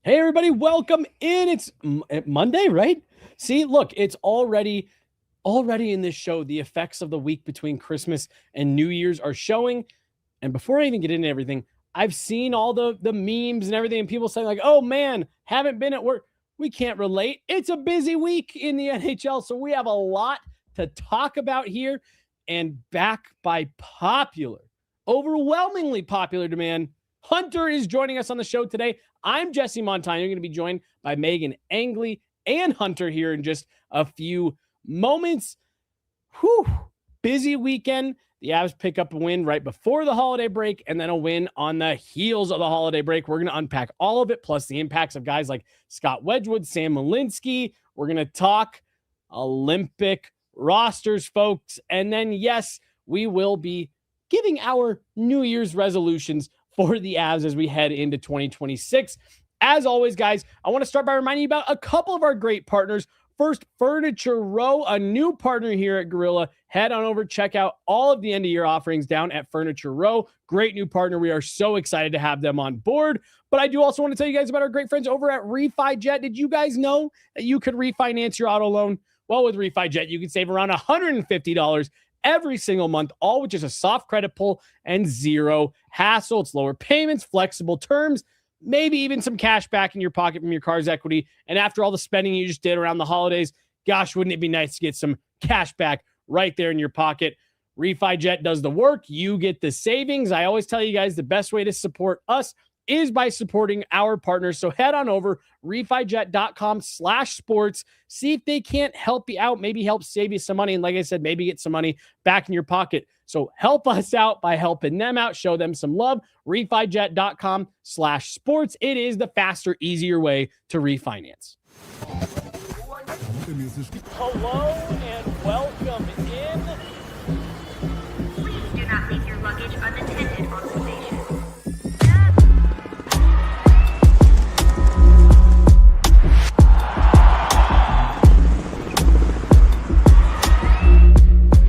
Hey, everybody, welcome in. It's Monday, right? See, look, it's already in this show. The effects of the week between Christmas and New Year's are showing. And before I even get into everything, I've seen all the memes and everything, and people saying, like, oh man, haven't been at work. We can't relate. It's a busy week in the NHL, so we have a lot to talk about here. And back by overwhelmingly popular demand, Hunter is joining us on the show today. I'm Jesse Montano. You're going to be joined by Megan Angley and Hunter here in just a few moments. Whew. Busy weekend. The Avs pick up a win right before the holiday break and then a win on the heels of the holiday break. We're going to unpack all of it, plus the impacts of guys like Scott Wedgewood, Sam Malinski. We're going to talk Olympic rosters, folks. And then, yes, we will be giving our New Year's resolutions for the Avs as we head into 2026. As always, guys, I want to start by reminding you about a couple of our great partners. First, Furniture Row, a new partner here at Guerilla. Head on over, check out all of the end-of-year offerings down at Furniture Row. Great new partner. We are so excited to have them on board. But I do also want to tell you guys about our great friends over at RefiJet. Did you guys know that you could refinance your auto loan? Well, with RefiJet, you can save around $150 every single month, all with just a soft credit pull and zero hassle. It's lower payments, flexible terms, maybe even some cash back in your pocket from your car's equity. And after all the spending you just did around the holidays, gosh, wouldn't it be nice to get some cash back right there in your pocket? RefiJet does the work. You get the savings. I always tell you guys the best way to support us is by supporting our partners. So head on over refijet.com/sports. See if they can't help you out, maybe help save you some money. And like I said, maybe get some money back in your pocket. So help us out by helping them out. Show them some love. refijet.com/sports. It is the faster, easier way to refinance. Hello and welcome in. Please do not leave your luggage unattended on the station.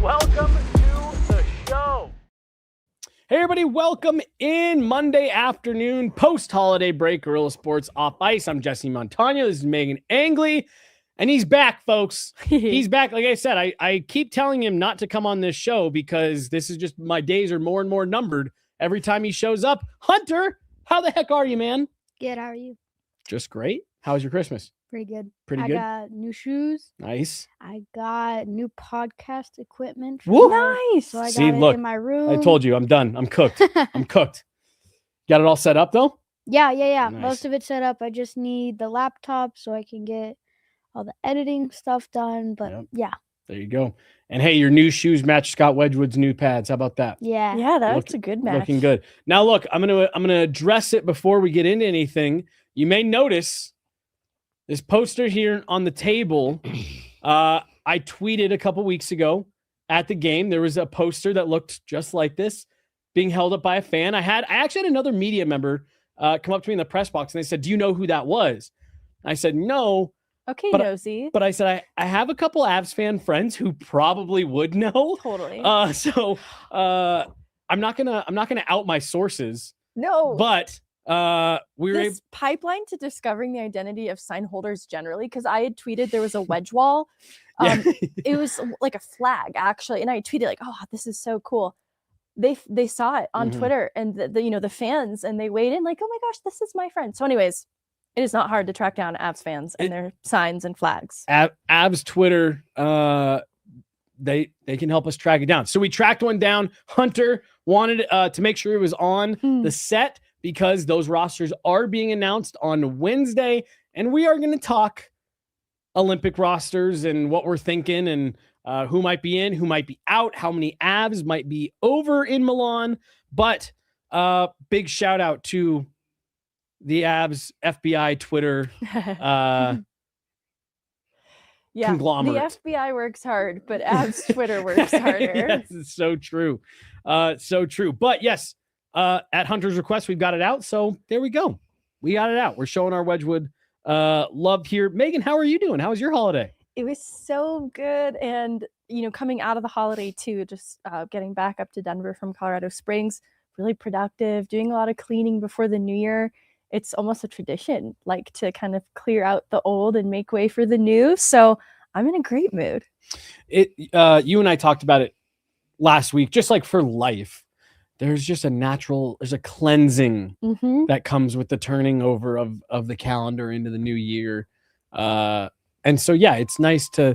Welcome to the show. Hey, everybody, welcome in Monday afternoon, post-holiday break, Guerilla Sports Off Ice. I'm Jesse Montano. This is Megan Angley, and he's back, folks. He's back. Like I said, I keep telling him not to come on this show because this is just, my days are more and more numbered every time he shows up. Hunter, how the heck are you, man? Good, how are you? Just great. How was your Christmas? Pretty good. Pretty good? I got new shoes. Nice. I got new podcast equipment. Woo! Nice. So I got it in my room. I told you, I'm done. I'm cooked. I'm cooked. Got it all set up, though? Yeah. Nice. Most of it's set up. I just need the laptop so I can get all the editing stuff done. But yeah. There you go. And hey, your new shoes match Scott Wedgewood's new pads. How about that? Yeah, that's a good match. Looking good. Now, look, I'm gonna address it before we get into anything. You may notice this poster here on the table. I tweeted a couple weeks ago at the game. There was a poster that looked just like this being held up by a fan. I actually had another media member come up to me in the press box and they said, "Do you know who that was?" I said, "No." Okay, nosy. But I said, I have a couple Avs fan friends who probably would know. Totally. So I'm not gonna out my sources. No. But we were this pipeline to discovering the identity of sign holders generally, because I had tweeted there was a wedge wall. It was like a flag actually, and I tweeted like, "Oh, this is so cool." They saw it on Twitter, and the fans, and they weighed in like, "Oh my gosh, this is my friend." So, anyways. It is not hard to track down Avs fans and their signs and flags. Avs Twitter, they can help us track it down. So we tracked one down. Hunter wanted to make sure it was on the set because those rosters are being announced on Wednesday, and we are going to talk Olympic rosters and what we're thinking and who might be in, who might be out, how many Avs might be over in Milan. But big shout out to the Avs FBI Twitter conglomerate. The FBI works hard, but Avs Twitter works harder. Yes, it's so true. So true. But yes, at Hunter's request, we've got it out. So there we go. We got it out. We're showing our Wedgewood love here. Megan, how are you doing? How was your holiday? It was so good. And, coming out of the holiday too, just getting back up to Denver from Colorado Springs, really productive, doing a lot of cleaning before the new year. it's almost a tradition, like to kind of clear out the old and make way for the new. So I'm in a great mood. You and I talked about it last week, just like for life. There's just there's a cleansing that comes with the turning over of the calendar into the new year. And so, yeah, it's nice to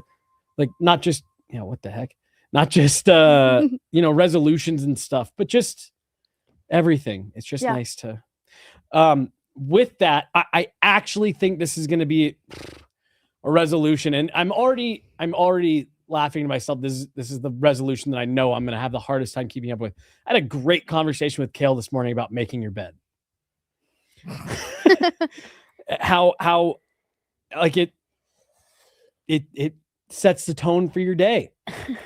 like, not just, what the heck, not just, resolutions and stuff, but just everything. It's just nice to, with that, I actually think this is going to be a resolution, and I'm already laughing to myself. This is the resolution that I know I'm going to have the hardest time keeping up with. I had a great conversation with Kale this morning about making your bed. how like it sets the tone for your day.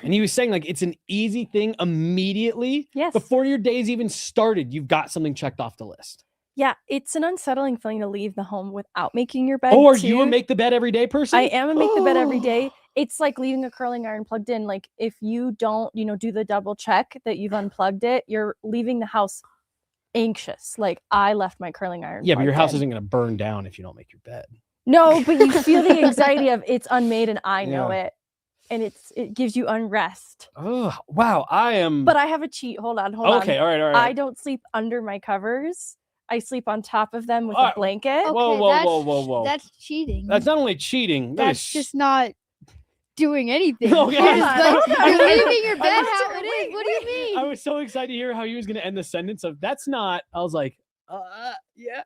And he was saying like it's an easy thing immediately. Yes. Before your day's even started, you've got something checked off the list. Yeah, it's an unsettling feeling to leave the home without making your bed. Oh, are you a make the bed every day person? I am a make the bed every day. It's like leaving a curling iron plugged in. Like if you don't, do the double check that you've unplugged it, you're leaving the house anxious. Like I left my curling iron. Yeah, but your house isn't going to burn down if you don't make your bed. No, but you feel the anxiety of it's unmade and I know it. And it gives you unrest. Oh, wow. But I have a cheat. Hold on. Okay, all right. I don't sleep under my covers. I sleep on top of them with a blanket. Okay, whoa. That's cheating. That's not only cheating. That's just not doing anything. Okay. You're leaving your bed how it is. What do you mean? I was so excited to hear how he was going to end the sentence of that's not. I was like, yeah.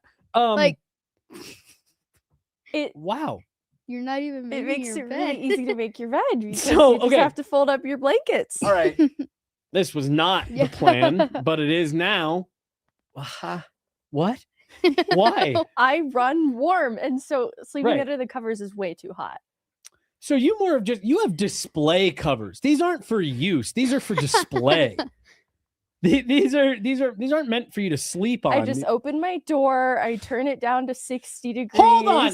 Wow. You're not even making it makes your it bed. really easy to make your bed because So, you just have to fold up your blankets. All right. This was not the plan, but it is now. What? Why? I run warm, and so sleeping under the covers is way too hot. So you have display covers. These aren't for use. These are for display. These aren't meant for you to sleep on. I just open my door. I turn it down to 60 degrees. Hold on. I'm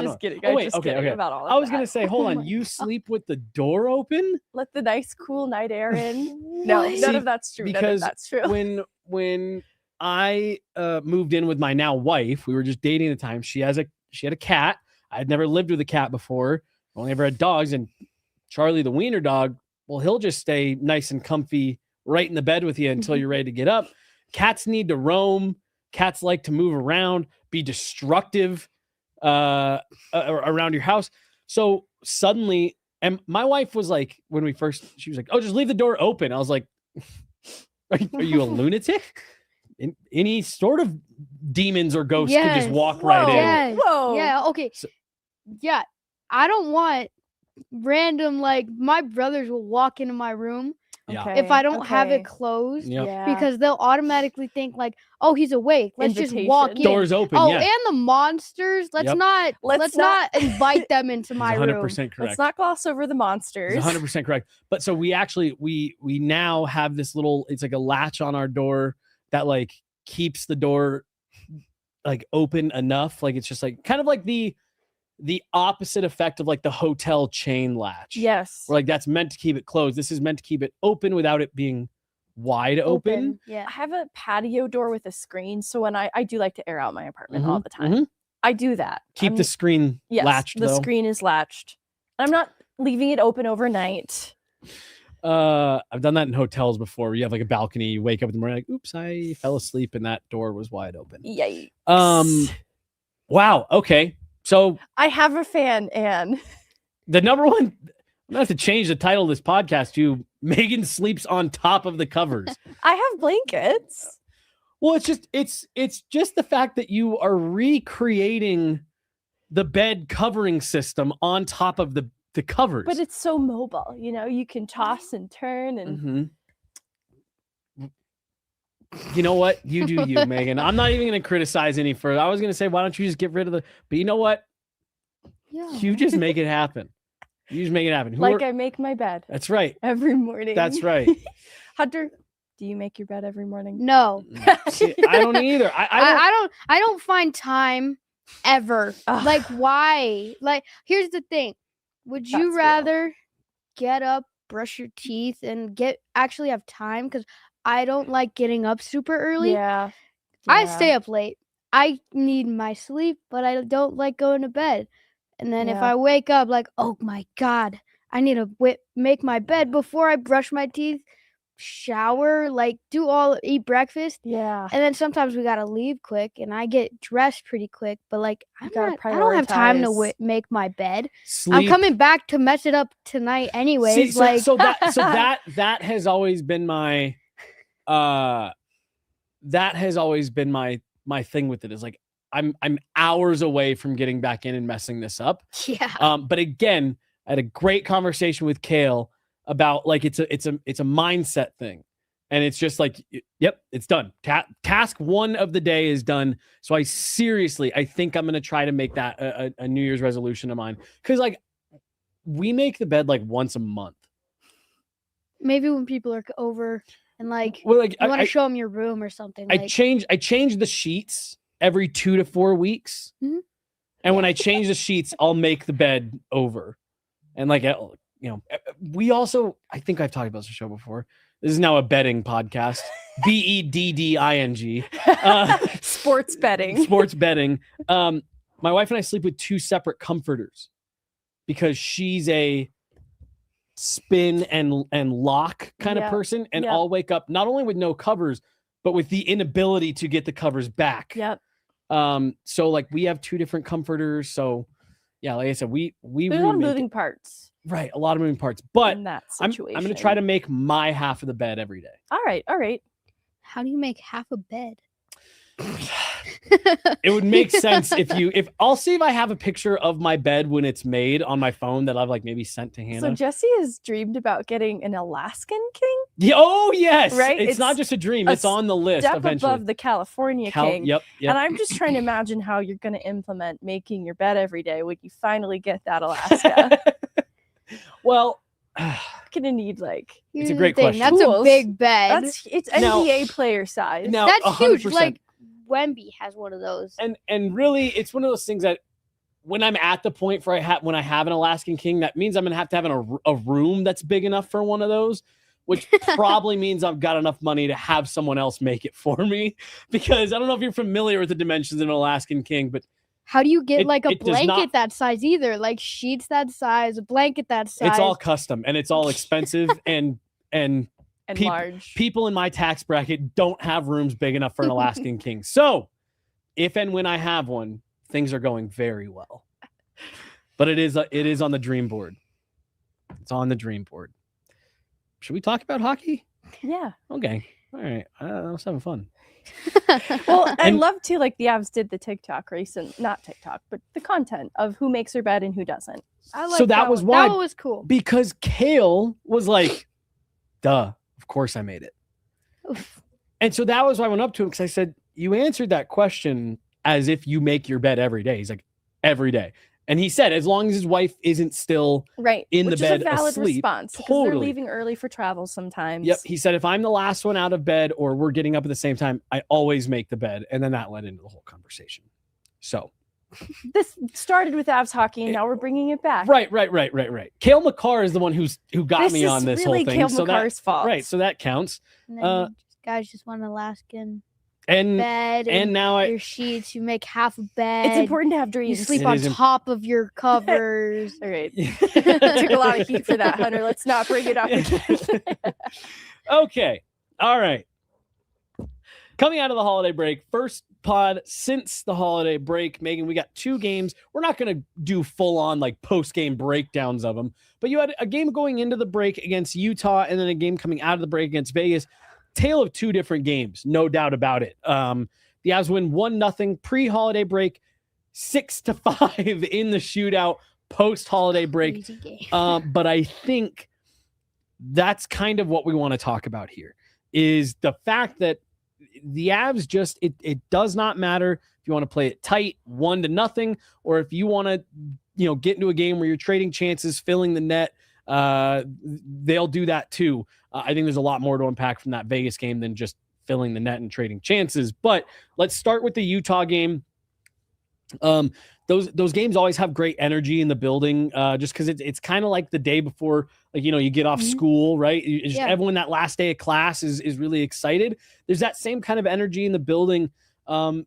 just kidding. Okay. About all of I was that. gonna say, hold on. You sleep with the door open? Let the nice, cool night air in. No, none of that's true. Because when I moved in with my now wife, we were just dating at the time. She had a cat. I had never lived with a cat before. Only ever had dogs, and Charlie, the wiener dog, well, he'll just stay nice and comfy right in the bed with you until you're ready to get up. Cats need to roam. Cats like to move around, be destructive around your house. So suddenly, and my wife was like, she was like, oh, just leave the door open. I was like, are you a lunatic? Any sort of demons or ghosts could just walk right in. Yes. Whoa. Yeah. Okay. Yeah. I don't want random, like my brothers will walk into my room if I don't have it closed because they'll automatically think like, oh, he's awake. Let's just walk in. Doors open. Oh, and the monsters. Let's not invite them into my 100% room. correct. Let's not gloss over the monsters. 100% correct. But so we actually we now have this little, it's like a latch on our door that like keeps the door like open enough. Like it's just like kind of like the opposite effect of like the hotel chain latch. Yes. Where like that's meant to keep it closed. This is meant to keep it open without it being wide open. Yeah. I have a patio door with a screen. So when I do like to air out my apartment all the time. I do that. Keep the screen latched the though. screen is latched. I'm not leaving it open overnight. I've done that in hotels before. You have like a balcony, you wake up in the morning like, oops, I fell asleep and that door was wide open. Yikes. Wow. Okay. So I have a fan, Anne. The number one, I'm gonna have to change the title of this podcast to Megan sleeps on top of the covers. I have blankets. Well, it's just the fact that you are recreating the bed covering system on top of the covers. But it's so mobile, you can toss and turn and You know what? You do you, Megan. I'm not even going to criticize any further. I was going to say, why don't you just get rid of but you know what? Yeah. You just make it happen. You just make it happen. I make my bed. That's right. Every morning. That's right. Hunter, do you make your bed every morning? No. See, I don't either. I don't find time ever. Like, why? Like, here's the thing. Would you rather get up, brush your teeth, and actually have time? Because I don't like getting up super early. Yeah. I stay up late. I need my sleep, but I don't like going to bed. And then if I wake up like, oh my God, I need to make my bed before I brush my teeth, shower, like eat breakfast. Yeah. And then sometimes we got to leave quick and I get dressed pretty quick, but like I don't have time to make my bed. I'm coming back to mess it up tonight anyways. That has always been my my thing with it is like I'm hours away from getting back in and messing this up. Yeah. But again, I had a great conversation with Kale about like it's a mindset thing, and it's just like, yep, it's done. Task 1 of the day is done. So I think I'm gonna try to make that a New Year's resolution of mine, because like we make the bed like once a month. Maybe when people are over and like, you want to show them your room or something. I change the sheets every 2 to 4 weeks. Mm-hmm. And when I change the sheets, I'll make the bed over. And like, we also, I think I've talked about this show before. This is now a betting podcast. BEDDING. Sports betting. Sports betting. My wife and I sleep with 2 separate comforters because she's a spin and lock kind of person, and I'll wake up not only with no covers but with the inability to get the covers back. So like we have 2 different comforters, so like I said, we there's a lot of moving parts, right? A lot of moving parts, but in that situation, I'm gonna try to make my half of the bed every day. All right. How do you make half a bed? It would make sense if I'll see if I have a picture of my bed when it's made on my phone that I've like maybe sent to Hannah. So Jesse has dreamed about getting an Alaskan king. Oh yes, right. It's not just a dream; it's on the list. Step eventually above the California king. Yep. And I'm just trying to imagine how you're going to implement making your bed every day when you finally get that Alaska. Well, gonna need like. It's a great question. That's a big bed. It's NBA player size. Now, that's 100%. huge. Like Wemby has one of those. And really, it's one of those things that when I'm at the point when I have an Alaskan king, that means I'm gonna have to have a room that's big enough for one of those, which probably means I've got enough money to have someone else make it for me. Because I don't know if you're familiar with the dimensions of an Alaskan king, but how do you get a blanket that size either? Like sheets that size, a blanket that size. It's all custom and it's all expensive and large. People in my tax bracket don't have rooms big enough for an Alaskan king. So if and when I have one, things are going very well. But it is on the dream board. It's on the dream board. Should we talk about hockey? Yeah. Okay. All right. I was having fun. Well, I love too, like the Avs did the TikTok not TikTok, but the content of who makes their bed and who doesn't. I like that was why. That was cool. Because Kale was like, duh, of course I made it. Oof. And so that was why I went up to him, because I said, you answered that question as if you make your bed every day. He's like, every day. And he said, as long as his wife isn't still in the bed asleep. Which is a valid asleep, response, because they're leaving early for travel sometimes. Yep. He said, if I'm the last one out of bed or we're getting up at the same time, I always make the bed. And then that led into the whole conversation. So this started with Avs hockey, and now we're bringing it back. Right. Cale Makar is the one who got me on this really whole thing. Cale Makar's fault. Right. So that counts. And then guys just want Alaskan. And bed and now your sheets, you make half a bed. It's important to have dreams. You sleep on top of your covers. All right. Took a lot of heat for that, Hunter. Let's not bring it up again. Okay. All right. Coming out of the holiday break, first pod since the holiday break. Megan, we got 2 games. We're not going to do full on like post-game breakdowns of them, but you had a game going into the break against Utah and then a game coming out of the break against Vegas. Tale of 2 different games, no doubt about it. The Avs win 1-0 pre-holiday break, 6-5 in the shootout post-holiday break. But I think that's kind of what we want to talk about here, is the fact that the Avs just, it does not matter if you want to play it tight, 1-0, or if you want to, get into a game where you're trading chances, filling the net. They'll do that too. I think there's a lot more to unpack from that Vegas game than just filling the net and trading chances. But let's start with the Utah game. Those games always have great energy in the building, just because it's kind of like the day before, like, you get off school, right? Everyone that last day of class is really excited. There's that same kind of energy in the building. And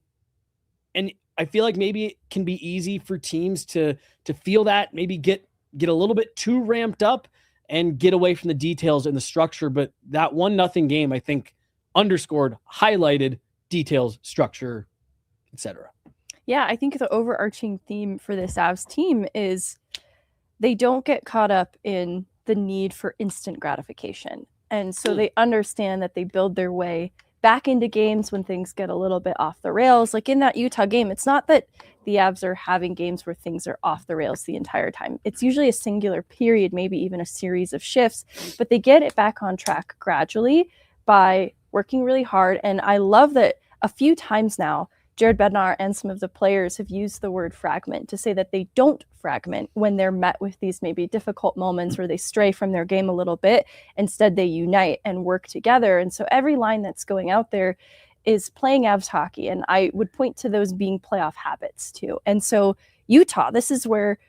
I feel like maybe it can be easy for teams to feel that, maybe get a little bit too ramped up and get away from the details and the structure. But that 1-0 game, I think, underscored, highlighted details, structure, etc. Yeah, I think the overarching theme for this Avs team is they don't get caught up in the need for instant gratification. And so they understand that they build their way back into games when things get a little bit off the rails. Like in that Utah game, it's not that the Avs are having games where things are off the rails the entire time. It's usually a singular period, maybe even a series of shifts, but they get it back on track gradually by working really hard. And I love that a few times now, Jared Bednar and some of the players have used the word fragment to say that they don't fragment when they're met with these maybe difficult moments where they stray from their game a little bit. Instead, they unite and work together. And so every line that's going out there is playing Avs hockey. And I would point to those being playoff habits too. And so Utah, this is where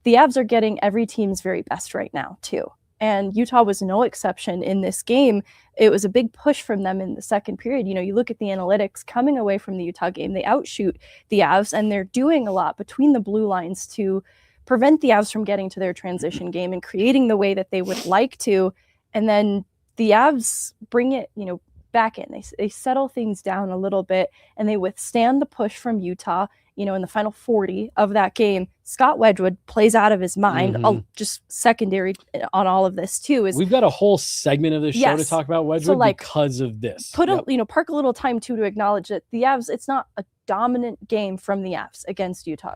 the Avs are getting every team's very best right now too. And Utah was no exception in this game. It was a big push from them in the second period. You know, you look at the analytics coming away from the Utah game, they outshoot the Avs, and they're doing a lot between the blue lines to prevent the Avs from getting to their transition game and creating the way that they would like to. And then the Avs bring it, you know, back in. They settle things down a little bit, and they withstand the push from Utah. You know, in the final 40 of that game, Scott Wedgewood plays out of his mind. Just secondary on all of this too is we've got a whole segment of this show to talk about Wedgewood because of this. Park a little time too to acknowledge that the Avs, it's not a dominant game from the Avs against Utah.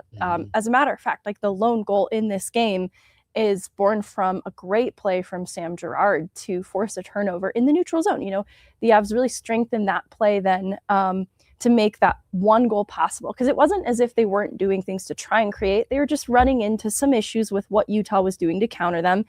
As a matter of fact, like the lone goal in this game is born from a great play from Sam Girard to force a turnover in the neutral zone. You know, the Avs really strengthened that play then to make that one goal possible, because it wasn't as if they weren't doing things to try and create. They were just running into some issues with what Utah was doing to counter them.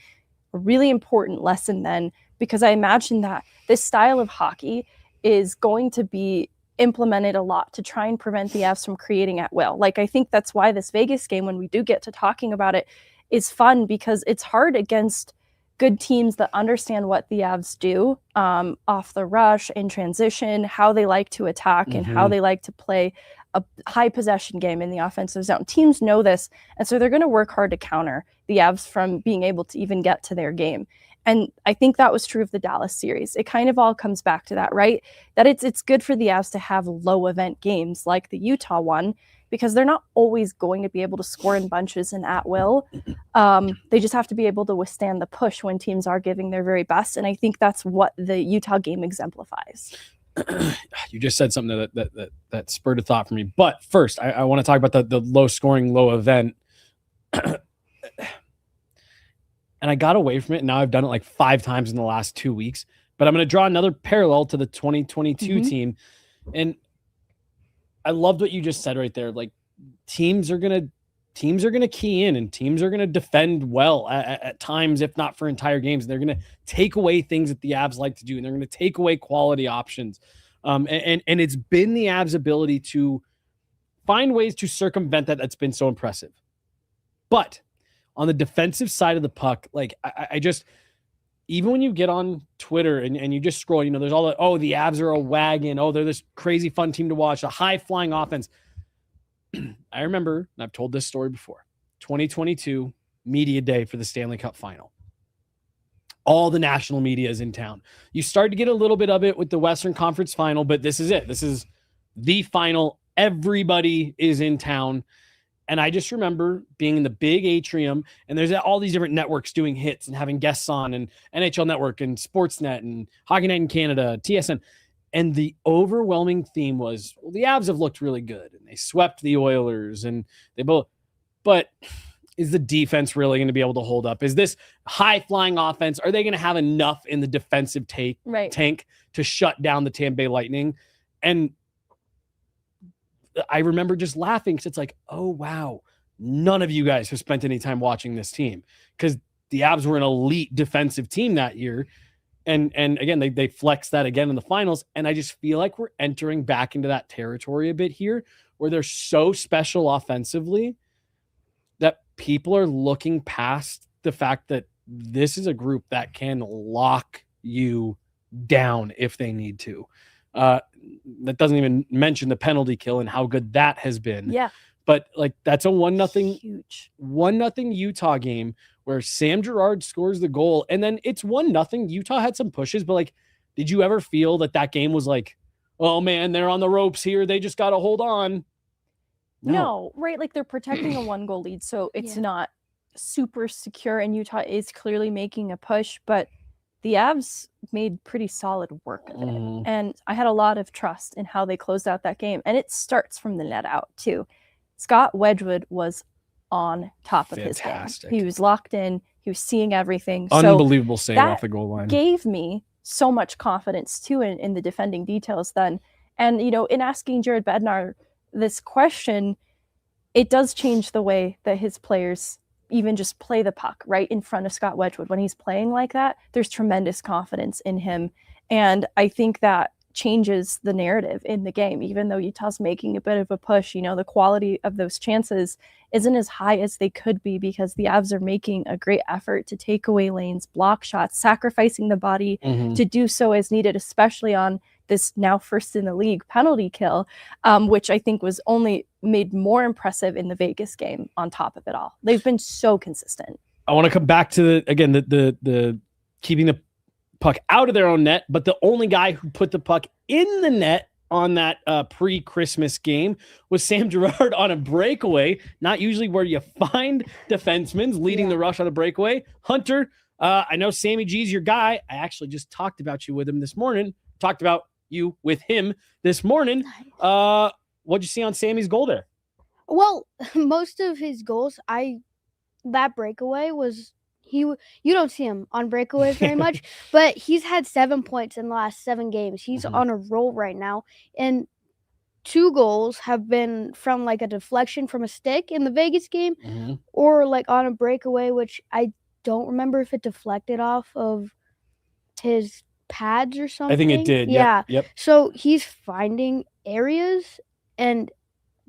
A really important lesson then, because I imagine that this style of hockey is going to be implemented a lot to try and prevent the Avs from creating at will. Like, I think that's why this Vegas game, when we do get to talking about it, is fun, because it's hard against good teams that understand what the Avs do off the rush, in transition, how they like to attack and how they like to play a high possession game in the offensive zone. Teams know this, and so they're going to work hard to counter the Avs from being able to even get to their game. And I think that was true of the Dallas series. It kind of all comes back to that, right? That it's good for the Avs to have low event games like the Utah one, because they're not always going to be able to score in bunches and at will. They just have to be able to withstand the push when teams are giving their very best. And I think that's what the Utah game exemplifies. You just said something that spurred a thought for me. But first, I want to talk about the low scoring, low event. And I got away from it. And now I've done it like 5 times in the last 2 weeks. But I'm going to draw another parallel to the 2022 team. And I loved what you just said right there. Like, teams are gonna key in, and teams are gonna defend well at times, if not for entire games. They're gonna take away things that the Avs like to do, and they're gonna take away quality options. And it's been the Avs' ability to find ways to circumvent that's been so impressive. But on the defensive side of the puck, like I just, even when you get on Twitter and you just scroll, you know, there's all the, oh, the Avs are a wagon. Oh, they're this crazy fun team to watch, a high flying offense. I remember, and I've told this story before, 2022 media day for the Stanley Cup final. All the national media is in town. You start to get a little bit of it with the Western Conference final, but this is it. This is the final. Everybody is in town. And I just remember being in the big atrium, and there's all these different networks doing hits and having guests on, and NHL Network and Sportsnet and Hockey Night in Canada, TSN. And the overwhelming theme was, well, the Avs have looked really good, and they swept the Oilers, and they both, but is the defense really going to be able to hold up? Is this high flying offense, are they going to have enough in the defensive tank to shut down the Tampa Bay Lightning? And I remember just laughing, because it's like, oh, wow, none of you guys have spent any time watching this team, because the Avs were an elite defensive team that year. And again, they flexed that again in the finals. And I just feel like we're entering back into that territory a bit here, where they're so special offensively that people are looking past the fact that this is a group that can lock you down if they need to. That doesn't even mention the penalty kill and how good that has been. Yeah. But like that's a 1-0 Utah game where Sam Girard scores the goal, and then it's 1-0. Utah had some pushes, but like, did you ever feel that game was like, oh man, they're on the ropes here, they just got to hold on? No, right? Like they're protecting a 1-goal lead, so it's not super secure, and Utah is clearly making a push, but the Avs made pretty solid work of it. And I had a lot of trust in how they closed out that game, and it starts from the net out too. Scott Wedgewood was on top of his game. He was locked in. He was seeing everything. Unbelievable save off the goal line. Gave me so much confidence too in the defending details then. And, in asking Jared Bednar this question, it does change the way that his players even just play the puck right in front of Scott Wedgewood. When he's playing like that, there's tremendous confidence in him. And I think that changes the narrative in the game. Even though Utah's making a bit of a push, the quality of those chances isn't as high as they could be because the Avs are making a great effort to take away lanes, block shots, sacrificing the body to do so as needed, especially on this now first in the league penalty kill, which I think was only made more impressive in the Vegas game on top of it all. They've been so consistent. I want to come back to the keeping the puck out of their own net, but the only guy who put the puck in the net on that pre-Christmas game was Sam Girard on a breakaway. Not usually where you find defensemen leading the rush on a breakaway. Hunter, I know Sammy G's your guy. I actually just talked about you with him this morning. Talked about you with him this morning. What'd you see on Sammy's goal there? Well, most of his goals, that breakaway was you don't see him on breakaways very much, but he's had 7 points in the last 7 games. He's on a roll right now, and 2 goals have been from like a deflection from a stick in the Vegas game, or like on a breakaway, which I don't remember if it deflected off of his pads or something. I think it did. Yeah. Yep. So he's finding areas, and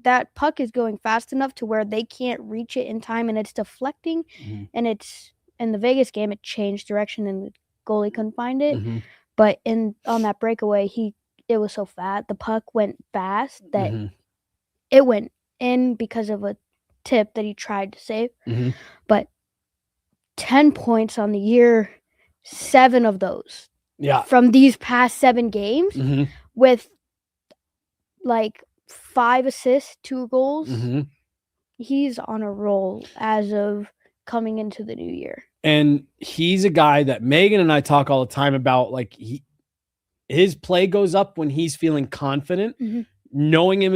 that puck is going fast enough to where they can't reach it in time, and it's deflecting, and it's in the Vegas game, it changed direction and the goalie couldn't find it. But on that breakaway, it was so fast. The puck went fast that it went in because of a tip that he tried to save. But 10 points on the year, 7 of those. Yeah. From these past 7 games with like 5 assists, 2 goals. He's on a roll as of coming into the new year. And he's a guy that Megan and I talk all the time about. Like his play goes up when he's feeling confident. Knowing him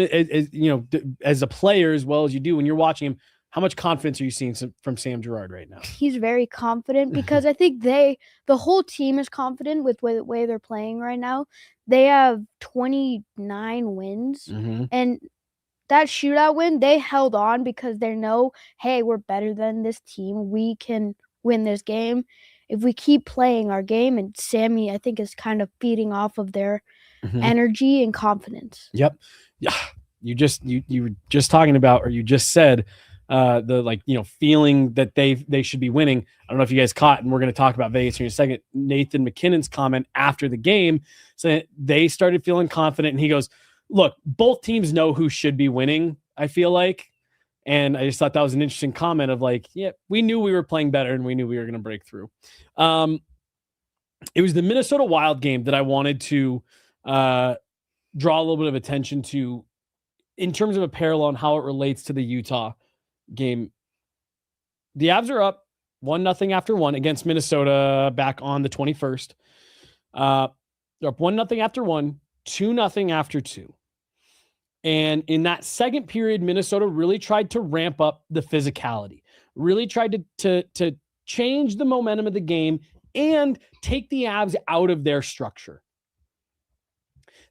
as a player as well as you do when you're watching him, how much confidence are you seeing from Sam Girard right now? He's very confident because I think the whole team is confident with the way they're playing right now. They have 29 wins, and that shootout win, they held on because they know, hey, we're better than this team. We can win this game if we keep playing our game. And Sammy, I think, is kind of feeding off of their energy and confidence. Yep. Yeah. You were just talking about, or you just said feeling that they should be winning. I don't know if you guys caught, and we're going to talk about Vegas in a second, Nathan McKinnon's comment after the game saying they started feeling confident, and he goes, look, both teams know who should be winning, I feel like. And I just thought that was an interesting comment of like, yeah, we knew we were playing better and we knew we were going to break through. It was the Minnesota Wild game that I wanted to draw a little bit of attention to in terms of a parallel on how it relates to the Utah game. The Avs are up 1-0 after 1 against Minnesota back on the 21st. They're up 1-0 after 1, 2-0 after 2. And in that second period, Minnesota really tried to ramp up the physicality, really tried to change the momentum of the game and take the Avs out of their structure.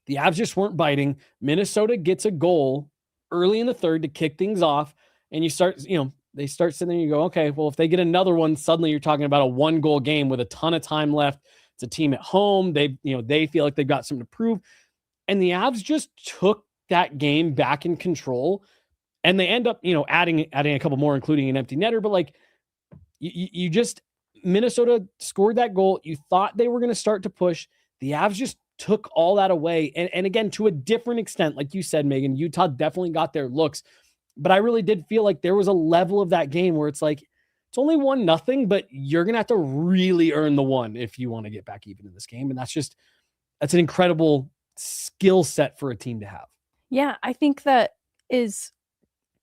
The Avs just weren't biting. Minnesota gets a goal early in the third to kick things off. And they start sitting there and you go, okay, well, if they get another one, suddenly you're talking about a 1-goal game with a ton of time left. It's a team at home. They feel like they've got something to prove. And the Avs just took that game back in control, and they end up, adding a couple more, including an empty netter. But like Minnesota scored that goal. You thought they were going to start to push. The Avs just took all that away. And again, to a different extent, like you said, Megan, Utah definitely got their looks, but I really did feel like there was a level of that game where it's like, it's only 1-0, but you're going to have to really earn the one if you want to get back even in this game. And that's an incredible skill set for a team to have. Yeah, I think that is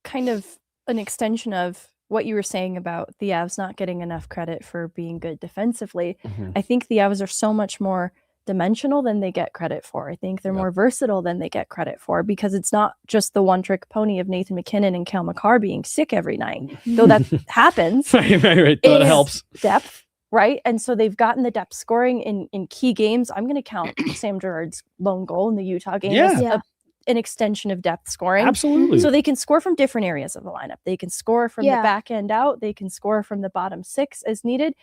kind of an extension of what you were saying about the Avs not getting enough credit for being good defensively. Mm-hmm. I think the Avs are so much more dimensional than they get credit for. I think they're more versatile than they get credit for, because it's not just the one-trick pony of Nathan MacKinnon and Cale Makar being sick every night, though that happens. Right. That helps. Depth, right? And so they've gotten the depth scoring in key games. I'm going to count Sam Girard's lone goal in the Utah game as an extension of depth scoring. Absolutely. So they can score from different areas of the lineup. They can score from the back end out. They can score from the bottom six as needed.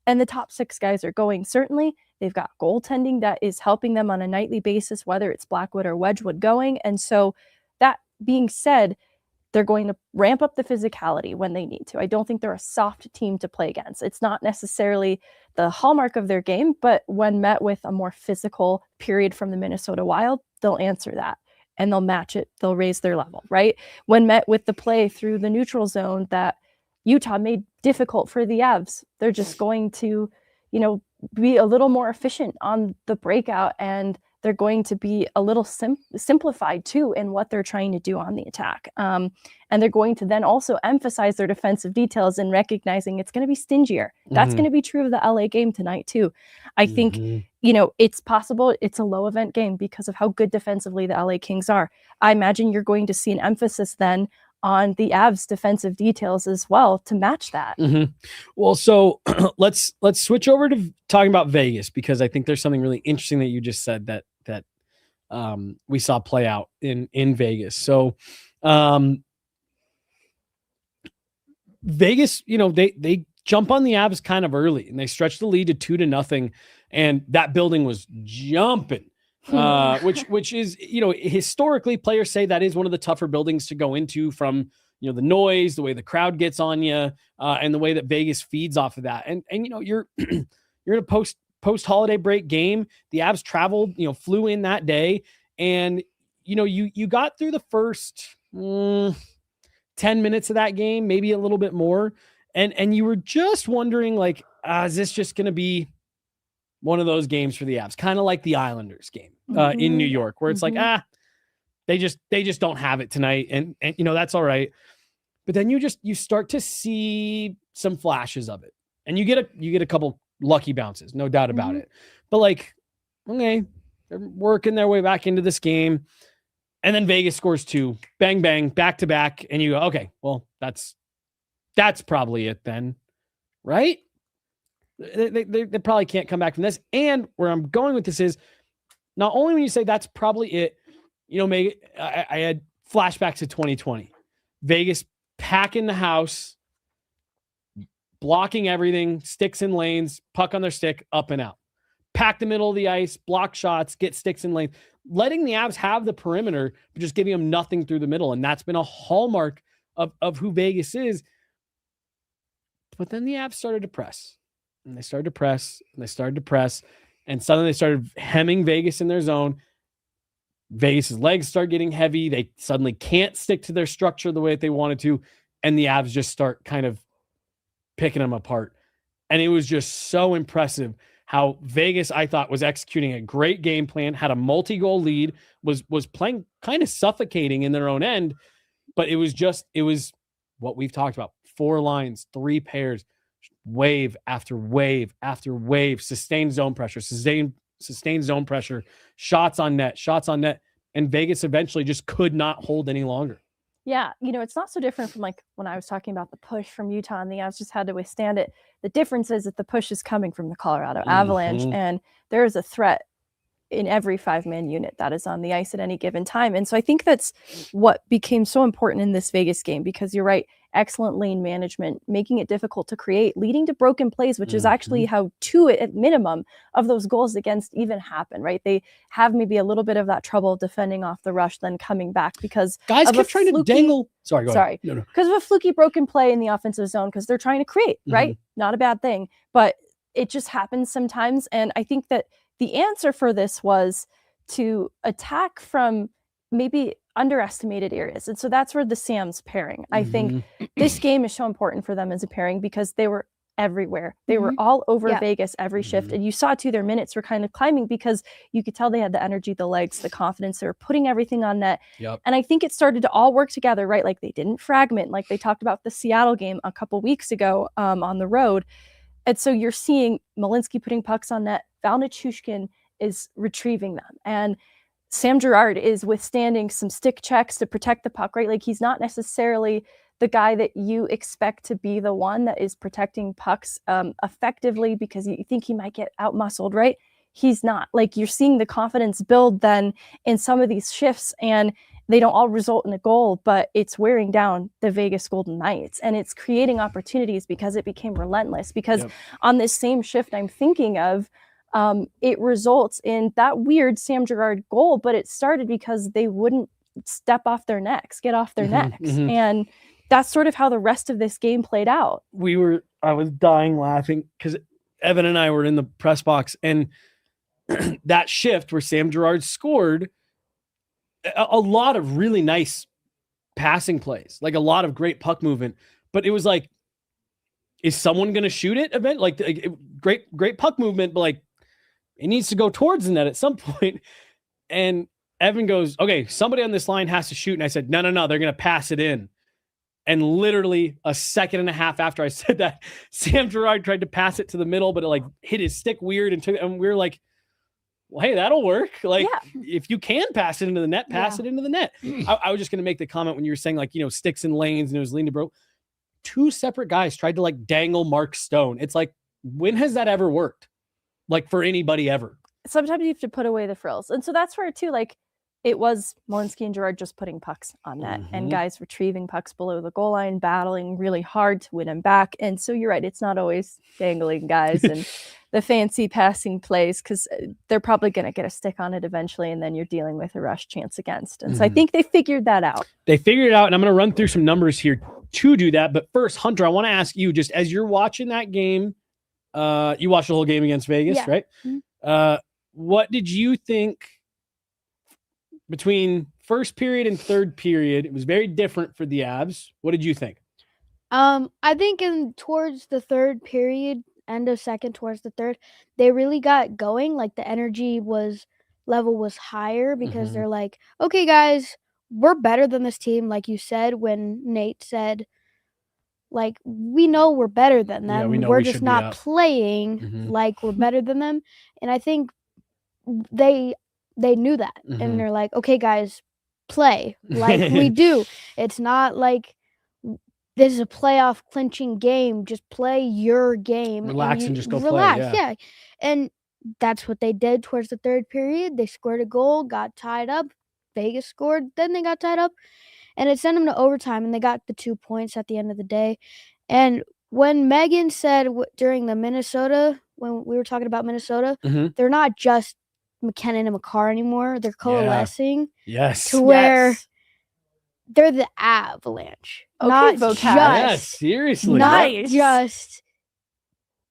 And the top six guys are going, certainly. They've got goaltending that is helping them on a nightly basis, whether it's Blackwood or Wedgewood going. And so that being said, they're going to ramp up the physicality when they need to. I don't think they're a soft team to play against. It's not necessarily the hallmark of their game, but when met with a more physical period from the Minnesota Wild, they'll answer that and they'll match it. They'll raise their level, right? When met with the play through the neutral zone that Utah made difficult for the Avs, they're just going to, be a little more efficient on the breakout, and they're going to be a little simplified too in what they're trying to do on the attack. And they're going to then also emphasize their defensive details and recognizing it's going to be stingier. That's going to be true of the LA game tonight too. I think, it's possible it's a low event game because of how good defensively the LA Kings are. I imagine you're going to see an emphasis then on the Avs defensive details as well to match that. Well, so let's switch over to talking about Vegas, because I think there's something really interesting that you just said that we saw play out in Vegas. So Vegas, they jump on the Avs kind of early and they stretch the lead to 2-0, and that building was jumping. Which is, historically players say that is one of the tougher buildings to go into from, the noise, the way the crowd gets on you, and the way that Vegas feeds off of that. And you're in a post holiday break game. The Avs traveled, flew in that day, and, you got through the first 10 minutes of that game, maybe a little bit more. And you were just wondering, like, is this just going to be one of those games for the Avs, kind of like the Islanders game in New York, where it's like, they just don't have it tonight. And that's all right. But then you start to see some flashes of it, and you get a couple lucky bounces, no doubt about it. But like, okay, they're working their way back into this game. And then Vegas scores 2, bang, bang, back to back. And you go, okay, well, that's probably it then. Right. They probably can't come back from this. And where I'm going with this is, not only when you say that's probably it, Megan, I had flashbacks to 2020. Vegas packing the house, blocking everything, sticks in lanes, puck on their stick, up and out. Pack the middle of the ice, block shots, get sticks in lanes, letting the Avs have the perimeter, but just giving them nothing through the middle. And that's been a hallmark of who Vegas is. But then the Avs started to press. And they started to press, and they started to press, and suddenly they started hemming Vegas in their zone. Vegas's legs start getting heavy. They suddenly can't stick to their structure the way that they wanted to, and the Avs just start kind of picking them apart. And it was just so impressive how Vegas, I thought, was executing a great game plan, had a multi-goal lead, was playing kind of suffocating in their own end, but it was what we've talked about. 4 lines, 3 pairs, wave after wave after wave, sustained zone pressure, shots on net. And Vegas eventually just could not hold any longer. Yeah. It's not so different from like when I was talking about the push from Utah and the Avs just had to withstand it. The difference is that the push is coming from the Colorado Avalanche, and there is a threat in every 5-man unit that is on the ice at any given time. And so I think that's what became so important in this Vegas game, because you're right, excellent lane management, making it difficult to create, leading to broken plays, which is actually how 2 at minimum of those goals against even happen, right? They have maybe a little bit of that trouble defending off the rush, then coming back because guys kept trying to dangle. Sorry. Because of a fluky broken play in the offensive zone, because they're trying to create, right? Not a bad thing, but it just happens sometimes. And I think that the answer for this was to attack from maybe underestimated areas. And so that's where the Sam's pairing. I think this game is so important for them as a pairing because they were everywhere. They were all over Vegas every shift. And you saw too, their minutes were kind of climbing because you could tell they had the energy, the legs, the confidence. They were putting everything on net. And I think it started to all work together, right? Like they didn't fragment, like they talked about the Seattle game a couple weeks ago on the road. And so you're seeing Malinski putting pucks on net. Val Nichushkin is retrieving them. And Sam Girard is withstanding some stick checks to protect the puck, right? Like he's not necessarily the guy that you expect to be the one that is protecting pucks effectively because you think he might get out-muscled, right? He's not. Like you're seeing the confidence build then in some of these shifts, and they don't all result in a goal, but it's wearing down the Vegas Golden Knights, and it's creating opportunities because it became relentless. Because on this same shift I'm thinking of, it results in that weird Sam Girard goal, but it started because they wouldn't step off their necks, get off their necks. And that's sort of how the rest of this game played out. I was dying laughing because Evan and I were in the press box, and that shift where Sam Girard scored a lot of really nice passing plays, like a lot of great puck movement, but it was like, is someone going to shoot it event? Like great puck movement, but like it needs to go towards the net at some point. And Evan goes, okay, somebody on this line has to shoot. And I said, no, they're going to pass it in. And literally a second and a half after I said that, Sam Girard tried to pass it to the middle, but it like hit his stick weird and we were like, well, hey, that'll work. Like if you can pass it into the net, pass it into the net. I was just going to make the comment when you were saying like, sticks and lanes and it was lean to bro. Two separate guys tried to like dangle Mark Stone. It's like, when has that ever worked? Like for anybody ever? Sometimes you have to put away the frills. And so that's where too, like it was Malinski and Girard just putting pucks on net and guys retrieving pucks below the goal line, battling really hard to win them back. And so you're right. It's not always dangling guys and the fancy passing plays because they're probably going to get a stick on it eventually. And then you're dealing with a rush chance against. And so I think they figured that out. They figured it out. And I'm going to run through some numbers here to do that. But first, Hunter, I want to ask you, just as you're watching that game, you watched the whole game against Vegas, right? What did you think between first period and third period? It was very different for the Avs. What did you think? I think towards the third period, end of second towards the third, they really got going. Like the energy level was higher because they're like, okay, guys, we're better than this team. Like you said, when Nate said, like, we know we're better than them. We're just not playing like we're better than them. And I think they knew that. And they're like, okay, guys, play like we do. It's not like this is a playoff clinching game. Just play your game. Relax and just go relax, play. Yeah. And that's what they did towards the third period. They scored a goal, got tied up. Vegas scored, then they got tied up. And it sent them to overtime, and they got the 2 points at the end of the day. And when Megan said during the Minnesota, when we were talking about Minnesota, they're not just McKinnon and McCarr anymore. They're coalescing to where they're the Avalanche. Okay, not vocab. Yes, seriously. Not just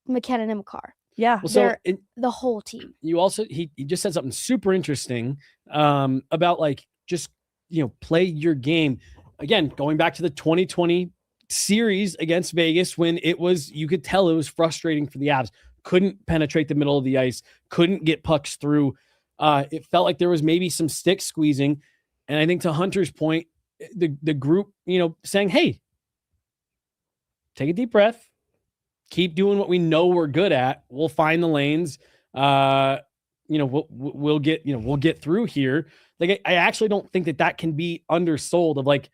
McKinnon and McCarr. Yeah, well, so the whole team. You also he just said something super interesting about like just play your game. Again, going back to the 2020 series against Vegas when you could tell it was frustrating for the Avs. Couldn't penetrate the middle of the ice, couldn't get pucks through. It felt like there was maybe some stick squeezing. And I think to Hunter's point, the group, saying, hey, take a deep breath, keep doing what we know we're good at. We'll find the lanes. We'll get through here. Like, I actually don't think that can be undersold of like,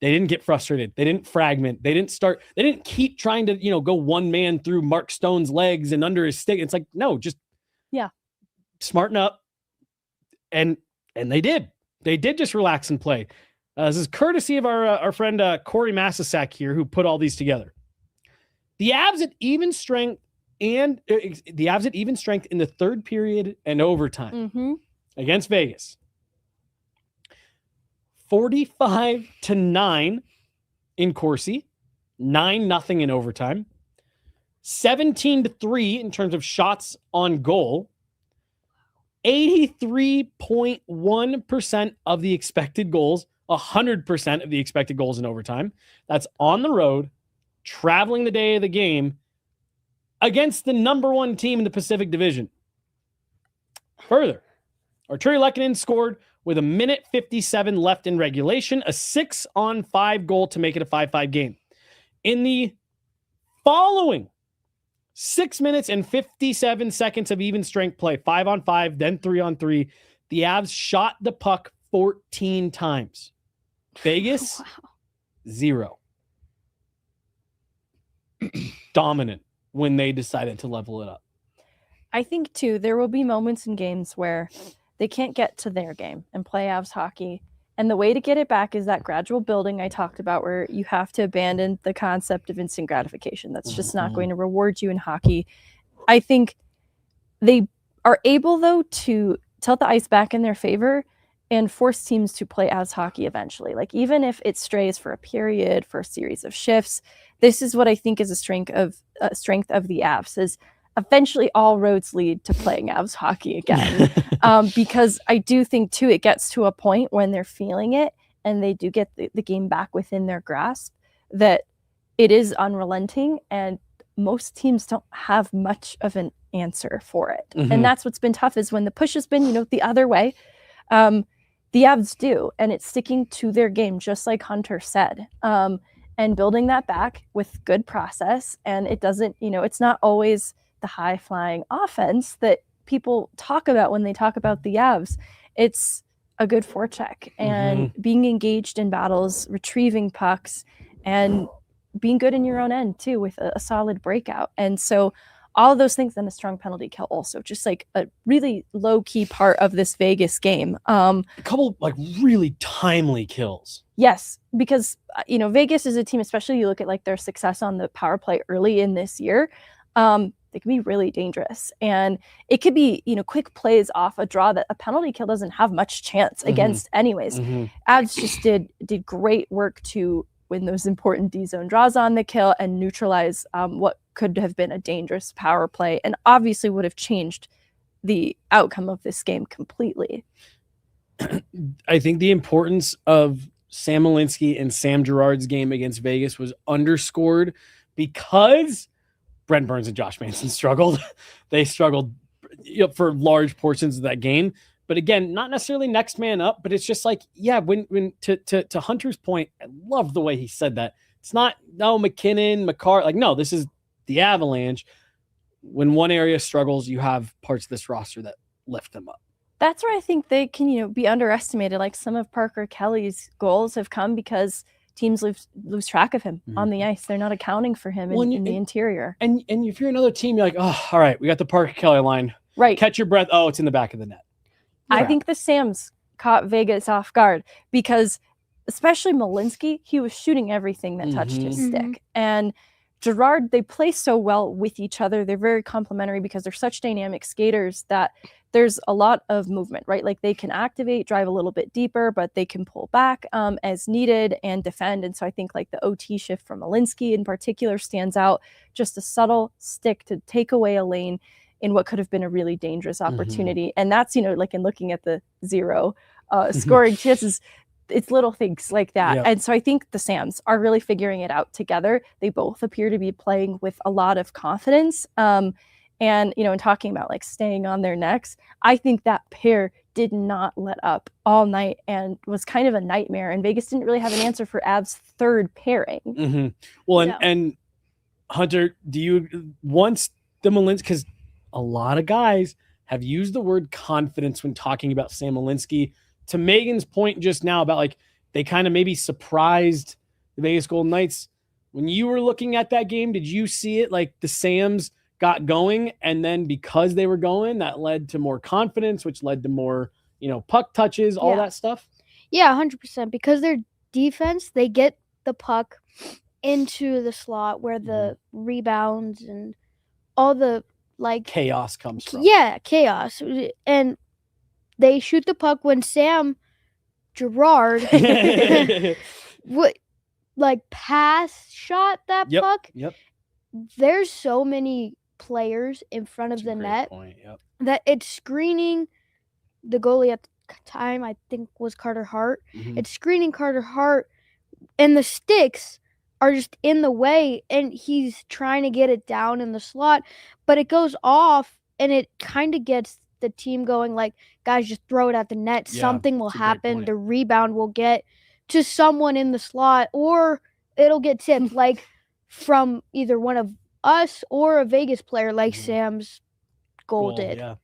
they didn't get frustrated. They didn't fragment. They didn't keep trying to, go one man through Mark Stone's legs and under his stick. It's like, no, just smarten up. And they did. They did just relax and play. This is courtesy of our friend Corey Massasak here, who put all these together. The Avs at even strength in the third period and overtime against Vegas. 45-9 in Corsi, 9-0 in overtime, 17-3 in terms of shots on goal, 83.1% of the expected goals, 100% of the expected goals in overtime. That's on the road, traveling the day of the game against the number one team in the Pacific Division. Further, Arturi Lehkonen scored with 1:57 left in regulation, a 6-on-5 goal to make it a 5-5 game. In the following 6 minutes and 57 seconds of even strength play, 5-on-5, then 3-on-3, the Avs shot the puck 14 times. Vegas, 0. Dominant when they decided to level it up. I think, too, there will be moments in games where they can't get to their game and play Avs hockey. And the way to get it back is that gradual building I talked about, where you have to abandon the concept of instant gratification. That's just not going to reward you in hockey. I think they are able, though, to tilt the ice back in their favor and force teams to play Avs hockey eventually. Like, even if it strays for a period, for a series of shifts, this is what I think is a strength of the Avs, is eventually all roads lead to playing Avs hockey again. Because I do think, too, it gets to a point when they're feeling it and they do get the game back within their grasp, that it is unrelenting, and most teams don't have much of an answer for it. And that's what's been tough, is when the push has been, the other way, the Avs do, and it's sticking to their game, just like Hunter said, and building that back with good process. And it doesn't, it's not always the high-flying offense that people talk about when they talk about the Avs. It's a good forecheck and being engaged in battles, retrieving pucks, and being good in your own end, too, with a solid breakout. And so all of those things, and a strong penalty kill also, just like a really low-key part of this Vegas game. A couple really timely kills. Yes, because, Vegas is a team, especially you look at their success on the power play early in this year, they can be really dangerous. And it could be, quick plays off a draw that a penalty kill doesn't have much chance against anyways. Avs just did great work to win those important D-zone draws on the kill and neutralize what could have been a dangerous power play, and obviously would have changed the outcome of this game completely. I think the importance of Sam Malinski and Sam Girard's game against Vegas was underscored because Brent Burns and Josh Manson struggled. They struggled for large portions of that game. But again, not necessarily next man up, but it's just when to Hunter's point, I love the way he said that. It's not, McKinnon, McCarr, no, this is the Avalanche. When one area struggles, you have parts of this roster that lift them up. That's where I think they can, be underestimated. Like, some of Parker Kelly's goals have come because teams lose track of him on the ice. They're not accounting for him in the interior. And if you're another team, you're like, oh, all right, we got the Parker Kelly line. Right. Catch your breath. Oh, it's in the back of the net. I think the Sams caught Vegas off guard because, especially Malinski, he was shooting everything that touched his stick. And Girard, they play so well with each other. They're very complementary because they're such dynamic skaters that there's a lot of movement, right? Like, they can activate, drive a little bit deeper, but they can pull back as needed and defend. And so I think the OT shift from Malinski in particular stands out. Just a subtle stick to take away a lane in what could have been a really dangerous opportunity. And that's, in looking at the 0 scoring chances, it's little things like that. Yep. And so I think the Sams are really figuring it out together. They both appear to be playing with a lot of confidence. And, in talking about staying on their necks, I think that pair did not let up all night and was kind of a nightmare. And Vegas didn't really have an answer for Av's third pairing. Well, and Hunter, do you, once the Malinski, because a lot of guys have used the word confidence when talking about Sam Malinski, to Megan's point just now about they kind of maybe surprised the Vegas Golden Knights. When you were looking at that game, did you see it the Sams got going, and then because they were going, that led to more confidence, which led to more, puck touches, all that stuff? Yeah, 100%. Because their defense, they get the puck into the slot where the rebounds and all the chaos comes from. Yeah, chaos. And they shoot the puck when Sam Girard would pass shot that puck. Yep. There's so many players in front of the net that it's screening the goalie at the time, I think, was Carter Hart. Mhm. It's screening Carter Hart, and the sticks are just in the way, and he's trying to get it down in the slot, but it goes off, and it kind of gets the team going like, guys, just throw it at the net. Yeah, Something will that's a great happen. point. The rebound will get to someone in the slot, or it'll get tipped like from either one of us or a Vegas player like Mhm. Sam's goal did. Yeah.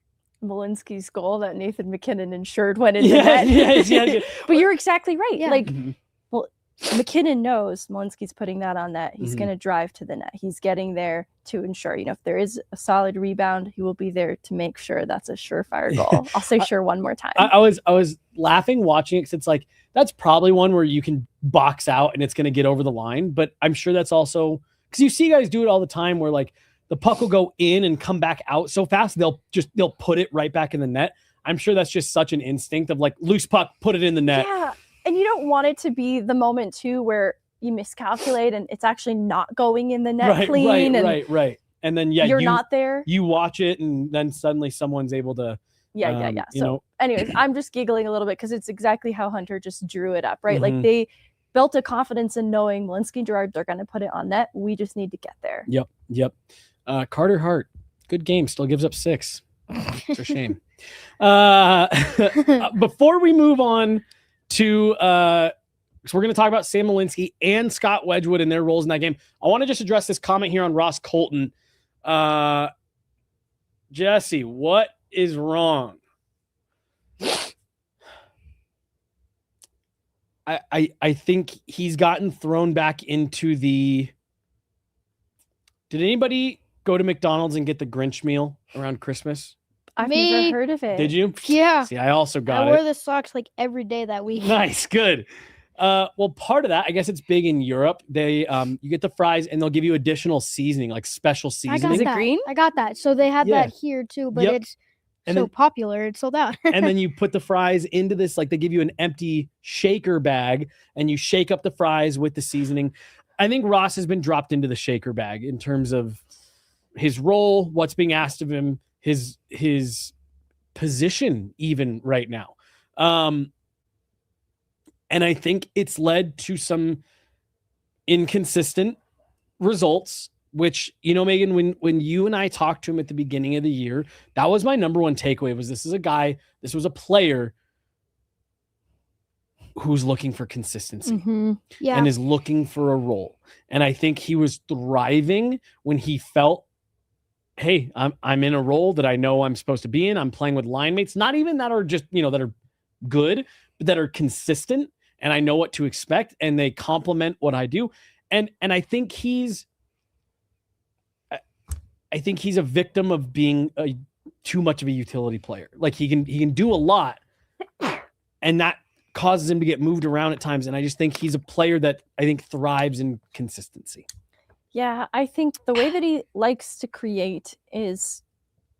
Malinski's goal that Nathan McKinnon ensured went in Yeah, the net. yeah. But you're exactly right. Yeah. Like, Mhm. well, McKinnon knows Malinski's putting that on net. He's Mhm. going to drive to the net. He's getting there to ensure, if there is a solid rebound, he will be there to make sure that's a surefire goal. I'll say sure one more time. I was laughing watching it because it's like, that's probably one where you can box out and it's going to get over the line. But I'm sure that's also because you see guys do it all the time where like the puck will go in and come back out so fast they'll put it right back in the net. I'm sure that's just such an instinct of like loose puck, put it in the net. Yeah, and you don't want it to be the moment too where you miscalculate and it's actually not going in the net clean. Right. And then you're not there. You watch it and then suddenly someone's able to. Yeah. So, anyways, I'm just giggling a little bit because it's exactly how Hunter just drew it up, right? Mhm. Like they built a confidence in knowing Malinski and Gerard, they're going to put it on net. We just need to get there. Yep. Carter Hart, good game. Still gives up 6. It's a shame. Before we move on to, so we're going to talk about Sam Malinski and Scott Wedgewood and their roles in that game. I want to just address this comment here on Ross Colton. Jesse, what is wrong? I think he's gotten thrown back into the. Did anybody go to McDonald's and get the Grinch meal around Christmas? I've never heard of it. Did you? Yeah. See, I also got I wear the socks like every day that week. Nice, good. Well, part of that, I guess it's big in Europe. They you get the fries and they'll give you additional seasoning, like special seasoning. Is it green? I got that. So they have that here too, but it's so popular, it's sold out. And then you put the fries into this, like they give you an empty shaker bag and you shake up the fries with the seasoning. I think Ross has been dropped into the shaker bag in terms of his role, what's being asked of him, his position even right now. And I think it's led to some inconsistent results, which, Megan, when you and I talked to him at the beginning of the year, that was my number one takeaway was this was a player who's looking for consistency and is looking for a role. And I think he was thriving when he felt, hey, I'm in a role that I know I'm supposed to be in. I'm playing with line mates, not even that are just, that are good, but that are consistent. And I know what to expect and they complement what I do. And I think he's a victim of being too much of a utility player. Like he can do a lot and that causes him to get moved around at times. And I just think he's a player that I think thrives in consistency. Yeah, I think the way that he likes to create is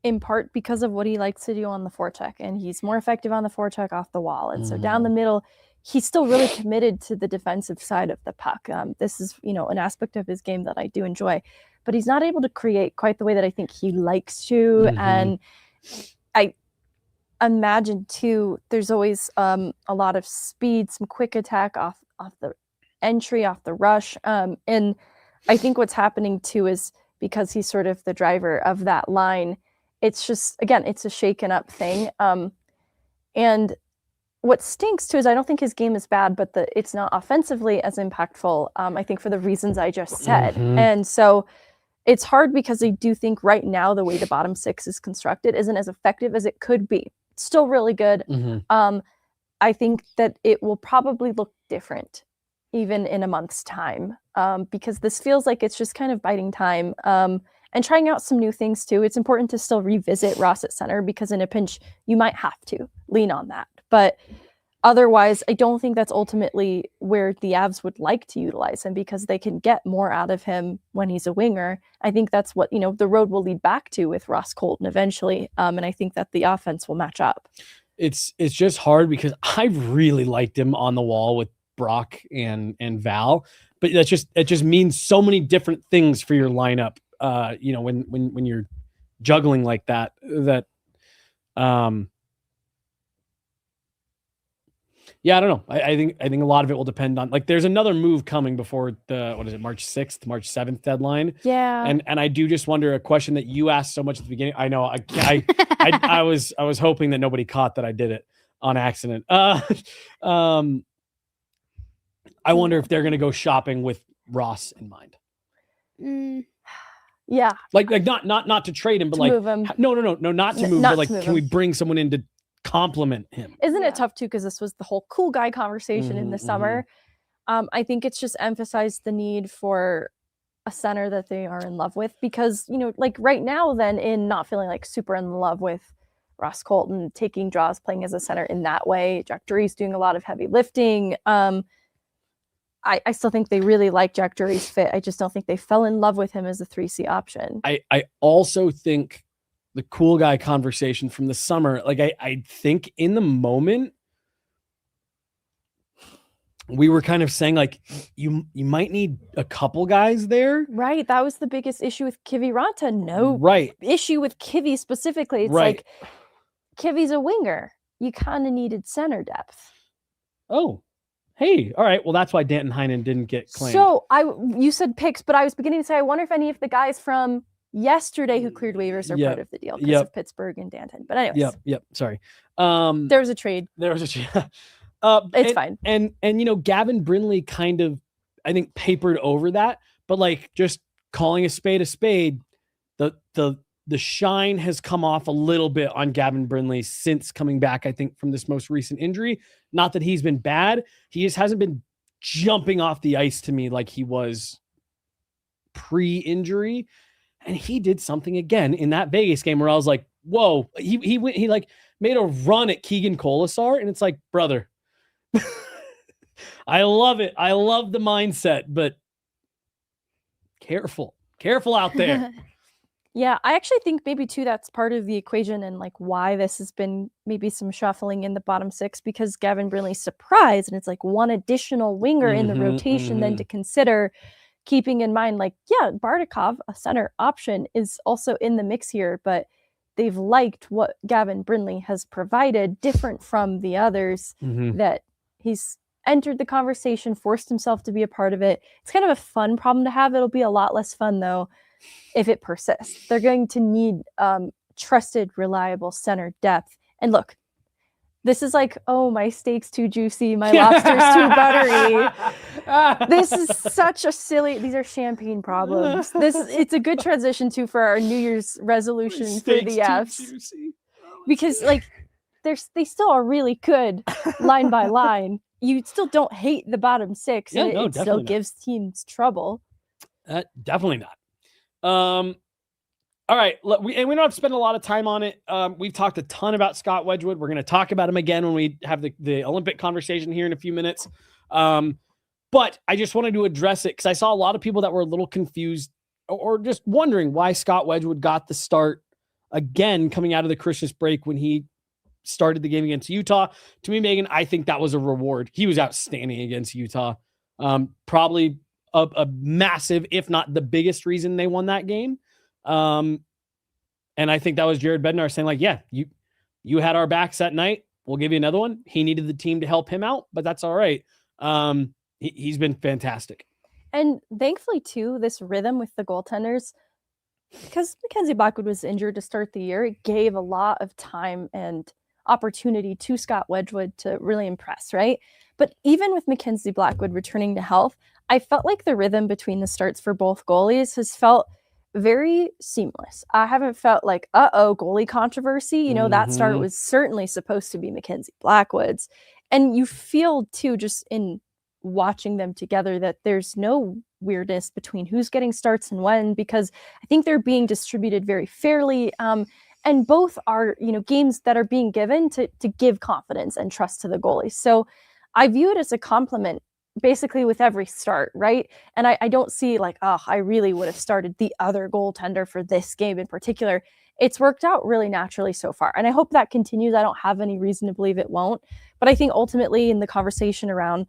in part because of what he likes to do on the forecheck. And he's more effective on the forecheck off the wall. And so down the middle, he's still really committed to the defensive side of the puck. This is, an aspect of his game that I do enjoy. But he's not able to create quite the way that I think he likes to. And I imagine, too, there's always a lot of speed, some quick attack off the entry, off the rush. And I think what's happening, too, is because he's sort of the driver of that line, it's just, again, it's a shaken up thing. And what stinks, too, is I don't think his game is bad, but it's not offensively as impactful, I think, for the reasons I just said. And so it's hard because I do think right now the way the bottom six is constructed isn't as effective as it could be. It's still really good. I think that it will probably look different even in a month's time, because this feels like it's just kind of biding time and trying out some new things too. It's important to still revisit Ross at center because in a pinch, you might have to lean on that. But otherwise, I don't think that's ultimately where the Avs would like to utilize him because they can get more out of him when he's a winger. I think that's what, the road will lead back to with Ross Colton eventually. And I think that the offense will match up. It's just hard because I really liked him on the wall with Brock and Val, but it just means so many different things for your lineup. When you're juggling like that Yeah, I don't know. I think a lot of it will depend on, like, there's another move coming before the, what is it, March 6th, March 7th deadline. Yeah. And I do just wonder, a question that you asked so much at the beginning. I know I was hoping that nobody caught that I did it on accident. I wonder if they're going to go shopping with Ross in mind. Yeah. Like not to trade him, but to like move him. No, not to move, but like, can we bring someone in to compliment him? Isn't it tough too? Because this was the whole cool guy conversation in the summer. I think it's just emphasized the need for a center that they are in love with, because, you know, like right now, then, in not feeling like super in love with Ross Colton, taking draws, playing as a center in that way. Jack Drury's doing a lot of heavy lifting. I still think they really like Jack Drury's fit. I just don't think they fell in love with him as a 3C option. I also think the cool guy conversation from the summer, like I think in the moment we were kind of saying, like, you might need a couple guys there. Right. That was the biggest issue with Kiviranta. No issue with Kivi specifically. It's like, Kivi's a winger. You kind of needed center depth. Oh, hey. All right. Well, that's why Danton Heinen didn't get claimed. So you said picks, but I was beginning to say, I wonder if any of the guys from yesterday who cleared waivers are part of the deal because of Pittsburgh and Danton. But anyways. Yep. Sorry. There was a trade. It's fine. And you know, Gavin Brindley kind of, I think, papered over that, but like, just calling a spade, the shine has come off a little bit on Gavin Brindley since coming back, I think, from this most recent injury. Not that he's been bad. He just hasn't been jumping off the ice to me like he was pre-injury. And he did something again in that Vegas game where I was like, whoa, he like made a run at Keegan Colasar. And it's like, brother, I love it. I love the mindset, but careful out there. Yeah, I actually think maybe too that's part of the equation and like why this has been maybe some shuffling in the bottom six, because Gavin Brindley's surprised, and it's like one additional winger in the rotation then to consider, keeping in mind, like, yeah, Bardakov, a center option, is also in the mix here, but they've liked what Gavin Brindley has provided, different from the others, that he's entered the conversation, forced himself to be a part of it. It's kind of a fun problem to have. It'll be a lot less fun, though, if it persists. They're going to need trusted, reliable center depth. And look, this is like, oh, my steak's too juicy, my lobster's too buttery. This is such a silly, these are champagne problems. It's a good transition too for our New Year's resolution for the Fs. Because like they still are really good line by line. You still don't hate the bottom six. Yeah, and it still gives teams trouble. Definitely not. All right. We don't have to spend a lot of time on it. We've talked a ton about Scott Wedgewood. We're going to talk about him again when we have the Olympic conversation here in a few minutes. But I just wanted to address it because I saw a lot of people that were a little confused or just wondering why Scott Wedgewood got the start again coming out of the Christmas break when he started the game against Utah. To me, Megan, I think that was a reward. He was outstanding against Utah. Probably a massive, if not the biggest reason they won that game. And I think that was Jared Bednar saying, like, yeah, you had our backs that night. We'll give you another one. He needed the team to help him out, but that's all right. He's been fantastic. And thankfully, too, this rhythm with the goaltenders, because Mackenzie Blackwood was injured to start the year, it gave a lot of time and opportunity to Scott Wedgewood to really impress, right? But even with Mackenzie Blackwood returning to health, I felt like the rhythm between the starts for both goalies has felt very seamless. I haven't felt like, goalie controversy. You know, that start was certainly supposed to be Mackenzie Blackwood's. And you feel, too, just in watching them together, that there's no weirdness between who's getting starts and when, because I think they're being distributed very fairly. And both are, you know, games that are being given to give confidence and trust to the goalies. So I view it as a compliment basically with every start, right? And I don't see like, I really would have started the other goaltender for this game in particular. It's worked out really naturally so far. And I hope that continues. I don't have any reason to believe it won't. But I think ultimately in the conversation around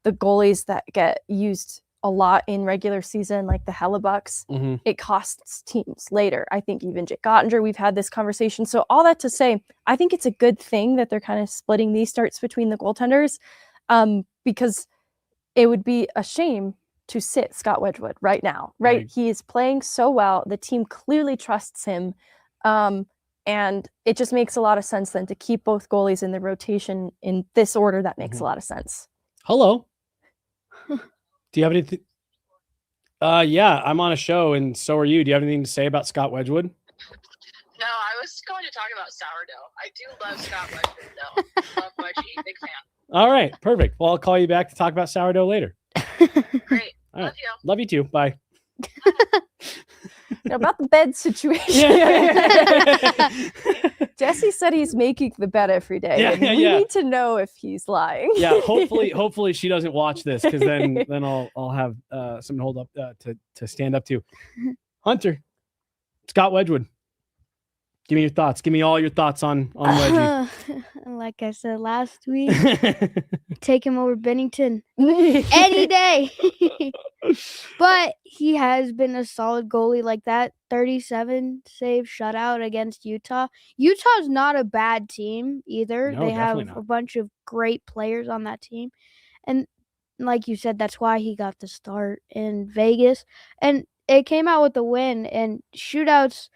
the goalies that get used a lot in regular season, like the Hellebucks. It costs teams later. I think even Jake Ottinger, we've had this conversation. So all that to say, I think it's a good thing that they're kind of splitting these starts between the goaltenders, because it would be a shame to sit Scott Wedgewood right now, right? He is playing so well. The team clearly trusts him. And it just makes a lot of sense then to keep both goalies in the rotation in this order. That makes a lot of sense. Hello. Do you have anything? Yeah, I'm on a show and so are you. Do you have anything to say about Scott Wedgewood? No, I was going to talk about sourdough. I do love Scott Wedgewood, though. Love Wedgie, big fan. All right, perfect. Well, I'll call you back to talk about sourdough later. Great. All Love right. you. Love you too. Bye. About the bed situation. Jesse said he's making the bed every day. And we need to know if he's lying. Yeah, hopefully she doesn't watch this, because then I'll have something to hold up to stand up to. Hunter, Scott Wedgewood. Give me your thoughts. Give me all your thoughts on Wedgie. Like I said last week, take him over Bennington any day. But he has been a solid goalie like that. 37 save shutout against Utah. Utah's not a bad team either. No, they have not. a bunch of great players on that team. And like you said, that's why he got the start in Vegas. And it came out with a win, and shootouts.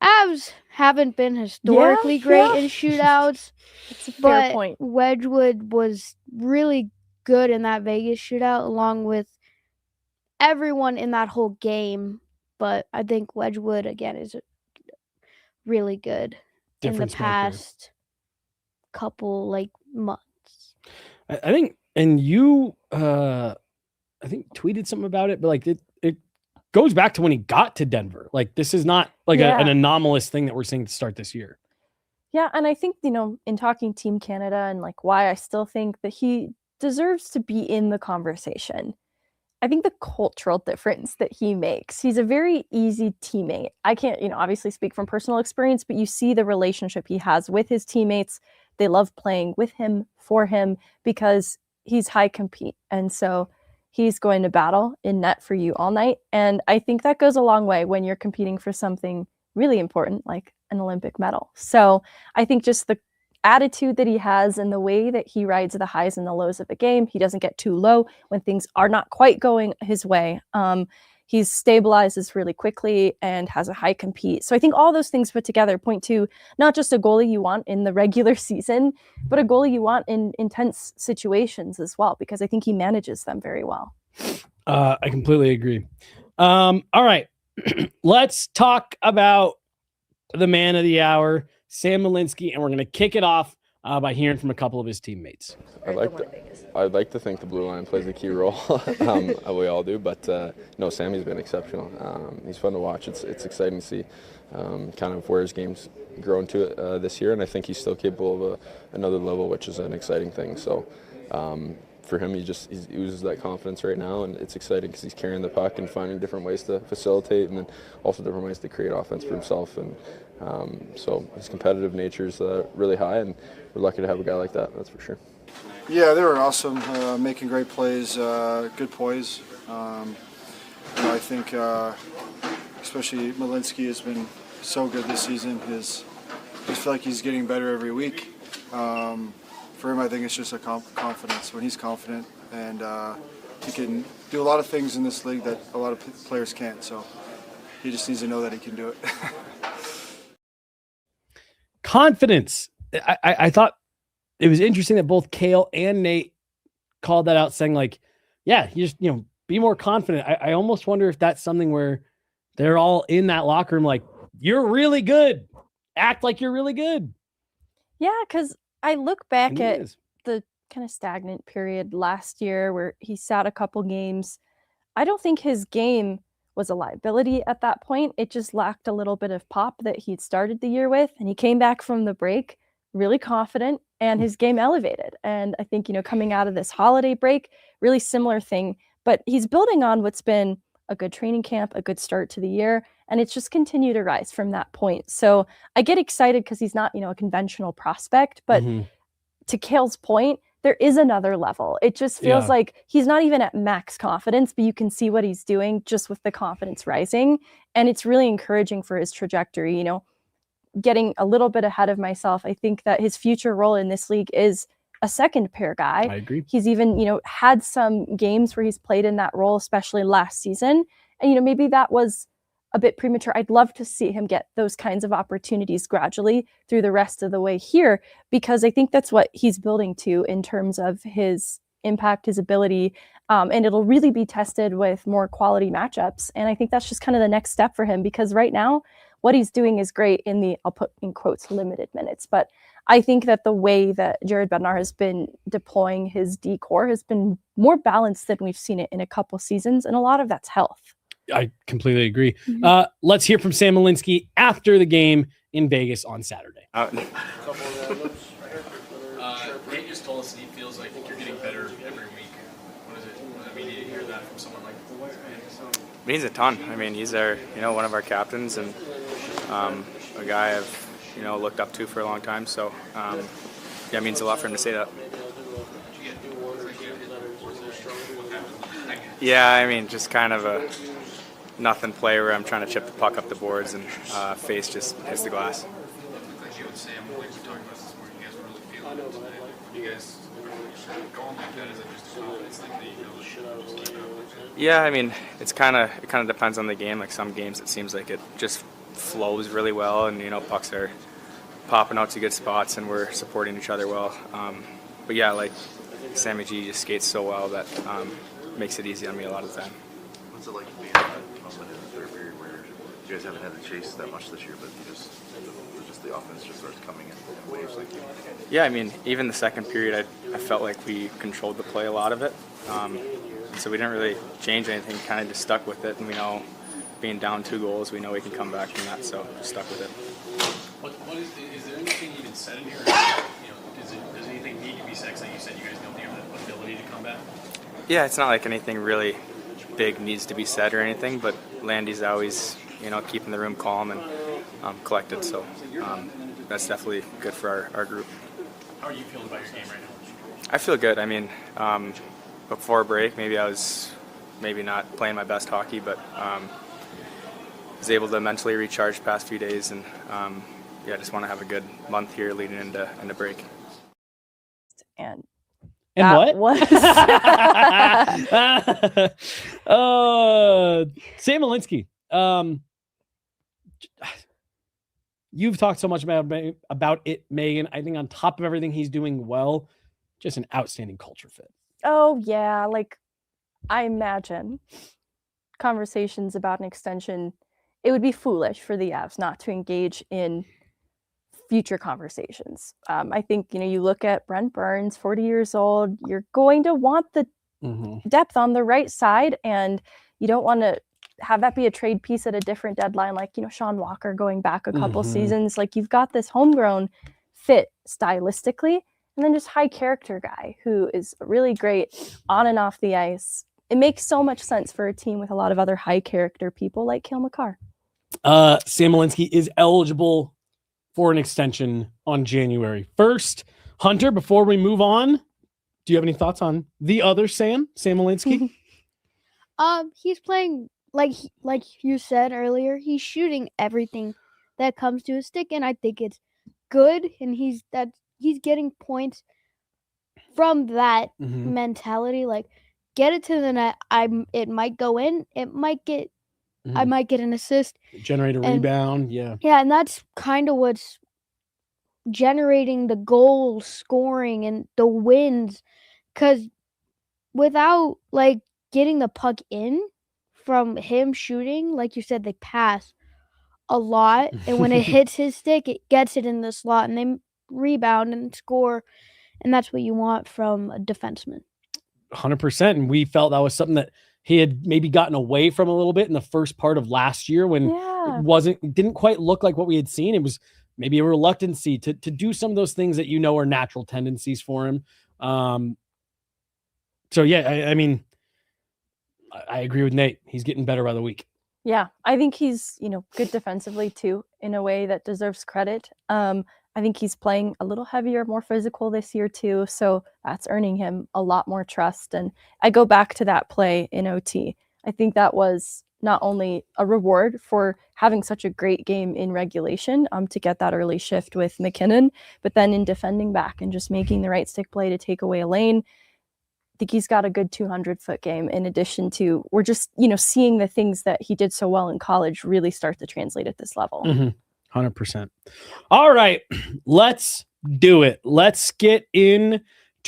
Avs haven't been historically great in shootouts. That's a fair point. Wedgewood was really good in that Vegas shootout, along with everyone in that whole game. But I think Wedgewood, again, is really good in the past couple months. I think, and you, I think tweeted something about it, but it goes back to when he got to Denver. This is not an anomalous thing that we're seeing to start this year. Yeah, and I think, in talking Team Canada and why I still think that he deserves to be in the conversation. I think the cultural difference that he makes. He's a very easy teammate. I can't, obviously speak from personal experience, but you see the relationship he has with his teammates. They love playing with him, for him, because he's high compete. And so he's going to battle in net for you all night. And I think that goes a long way when you're competing for something really important like an Olympic medal. So I think just the attitude that he has and the way that he rides the highs and the lows of a game, he doesn't get too low when things are not quite going his way. He stabilizes really quickly and has a high compete. So I think all those things put together point to not just a goalie you want in the regular season, but a goalie you want in intense situations as well, because I think he manages them very well. I completely agree. All right. Let's talk about the man of the hour, Sam Malinski, and we're going to kick it off by hearing from a couple of his teammates. I'd like to think the blue line plays a key role. We all do, but no, Sammy's been exceptional. He's fun to watch. It's exciting to see kind of where his game's grown to this year, and I think he's still capable of another level, which is an exciting thing. So for him, he oozes that confidence right now, and it's exciting because he's carrying the puck and finding different ways to facilitate, and then also different ways to create offense for himself. And so his competitive nature is really high, and we're lucky to have a guy like that. That's for sure. Yeah, they were awesome, making great plays, good poise. I think especially Malinski has been so good this season. I just feel like he's getting better every week. For him, I think it's just a confidence. When he's confident, and he can do a lot of things in this league that a lot of players can't. So he just needs to know that he can do it. Confidence. I thought it was interesting that both Kale and Nate called that out, saying yeah, you just, be more confident. I almost wonder if that's something where they're all in that locker room, you're really good. Act like you're really good. Yeah, because I look back at the kind of stagnant period last year where he sat a couple games. I don't think his game was a liability at that point. It just lacked a little bit of pop that he'd started the year with. And he came back from the break really confident, and his game elevated. And I think, coming out of this holiday break, really similar thing. But he's building on what's been a good training camp, a good start to the year, and it's just continued to rise from that point. So I get excited because he's not, a conventional prospect, but to Kale's point, there is another level. It just feels like he's not even at max confidence, but you can see what he's doing just with the confidence rising. And it's really encouraging for his trajectory, getting a little bit ahead of myself. I think that his future role in this league is a second pair guy. I agree. He's even, had some games where he's played in that role, especially last season. And, maybe that was a bit premature. I'd love to see him get those kinds of opportunities gradually through the rest of the way here, because I think that's what he's building to in terms of his impact, his ability, and it'll really be tested with more quality matchups. And I think that's just kind of the next step for him, because right now what he's doing is great in the, I'll put in quotes, limited minutes. But I think that the way that Jared Bednar has been deploying his D-core has been more balanced than we've seen it in a couple seasons, and a lot of that's health. I completely agree. Let's hear from Sam Malinski after the game in Vegas on Saturday. Nate just told us he feels like you're getting better every week. What does it mean to hear that from someone like It means a ton. I mean, he's our, one of our captains and a guy I've, looked up to for a long time. So, it means a lot for him to say that. Yeah, I mean, just kind of a nothing play where I'm trying to chip the puck up the boards and face just hits the glass. Like you and Sam, like we talked about this morning, you guys were really feeling it today. You guys going like that? Is it just a confidence thing that you just keep it up like that? Yeah, I mean, it kind of depends on the game. Like some games, it seems like it just flows really well, and pucks are popping out to good spots, and we're supporting each other well. But yeah, like Sammy G just skates so well that makes it easy on me a lot of the time. What's it like being at that moment in the third period where you guys haven't had to chase that much this year, but just the offense just starts coming in waves like you? Yeah, I mean, even the second period, I felt like we controlled the play a lot of it. So we didn't really change anything, kind of just stuck with it. And we know being down 2 goals, we know we can come back from that, so just stuck with it. What is there anything you can said in here? Does anything need to be said? Like you said, you guys don't have the ability to come back? Yeah, it's not like anything really big needs to be said or anything, but Landy's always, keeping the room calm and collected, so that's definitely good for our group. How are you feeling about your game right now? I feel good. I mean, before break, maybe I was not playing my best hockey, but was able to mentally recharge the past few days, and I just want to have a good month here leading into break. And what? Was Sam Malinski. You've talked so much about it, Megan. I think on top of everything he's doing well, just an outstanding culture fit. Oh yeah, like I imagine conversations about an extension, it would be foolish for the Avs not to engage in future conversations. I think, you look at Brent Burns, 40 years old, you're going to want the depth on the right side, and you don't want to have that be a trade piece at a different deadline, like, Sean Walker going back a couple seasons. Like, you've got this homegrown fit stylistically, and then just high character guy who is really great on and off the ice. It makes so much sense for a team with a lot of other high character people like Cale Makar. Sam Malinski is eligible for an extension on January 1st. Hunter, before we move on, do you have any thoughts on the other Sam Malinski? He's playing like you said earlier. He's shooting everything that comes to his stick, and I think it's good. And he's getting points from that mentality. Like, get it to the net. It might go in. It might get. I might get an assist. Generate a rebound. Yeah. Yeah, and that's kind of what's generating the goal scoring and the wins. Because without getting the puck in from him shooting, like you said, they pass a lot, and when it hits his stick, it gets it in the slot, and they rebound and score, and that's what you want from a defenseman. 100%, and we felt that was something that he had maybe gotten away from a little bit in the first part of last year when it didn't quite look like what we had seen. It was maybe a reluctancy to do some of those things that are natural tendencies for him. So yeah, I mean, I agree with Nate. He's getting better by the week. Yeah, I think he's, good defensively too, in a way that deserves credit. I I think he's playing a little heavier, more physical this year too. So that's earning him a lot more trust. And I go back to that play in OT. I think that was not only a reward for having such a great game in regulation to get that early shift with McKinnon, but then in defending back and just making the right stick play to take away a lane. I think he's got a good 200-foot game in addition to we're just, seeing the things that he did so well in college really start to translate at this level. 100%. All right, let's do it. Let's get into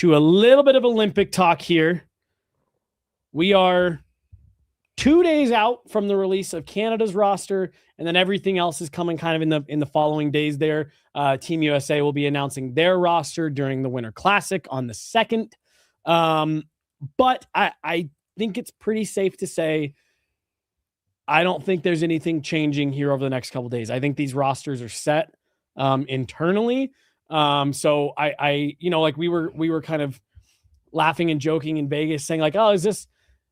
a little bit of Olympic talk here. We are 2 days out from the release of Canada's roster, and then everything else is coming kind of in the following days there. Team USA will be announcing their roster during the Winter Classic on the 2nd. But I think it's pretty safe to say I don't think there's anything changing here over the next couple of days. I think these rosters are set internally. So I like we were kind of laughing and joking in Vegas saying like, oh,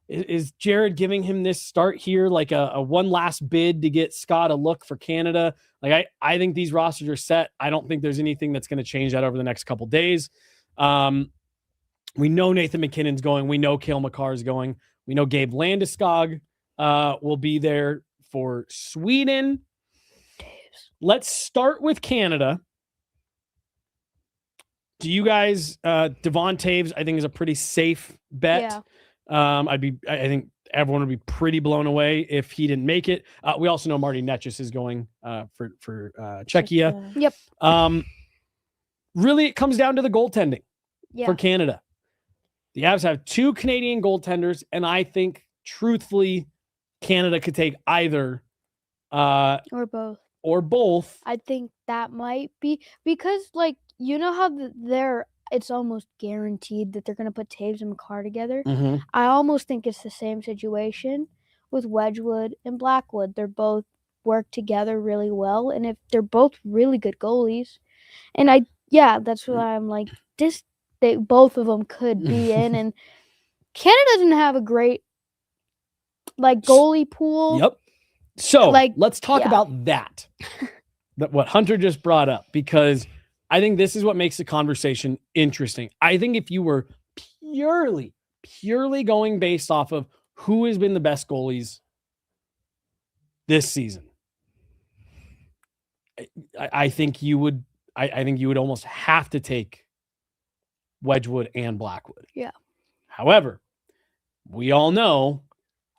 is Jared giving him this start here like a one last bid to get Scott a look for Canada? Like I think these rosters are set. I don't think there's anything that's going to change that over the next couple of days. We know Nathan McKinnon's going. We know Cale Makar is going. We know Gabe Landeskog will be there for Sweden. Let's start with Canada. Do you guys, Devon Taves, I think is a pretty safe bet. Yeah. I think everyone would be pretty blown away if he didn't make it. We also know Marty Netchis is going for Czechia. Yep. Really, it comes down to the goaltending for Canada. The Avs have 2 Canadian goaltenders, and I think, truthfully, Canada could take either. Or both. Or both. I think that might be because, how it's almost guaranteed that they're going to put Taves and Makar together. Mm-hmm. I almost think it's the same situation with Wedgewood and Blackwood. They're both work together really well, and if they're both really good goalies, and that's why I'm like both of them could be in, and Canada doesn't have a great goalie pool. Yep. So let's talk about that. What Hunter just brought up, because I think this is what makes the conversation interesting. I think if you were purely going based off of who has been the best goalies this season, I think you would almost have to take Wedgewood and Blackwood. Yeah. However, we all know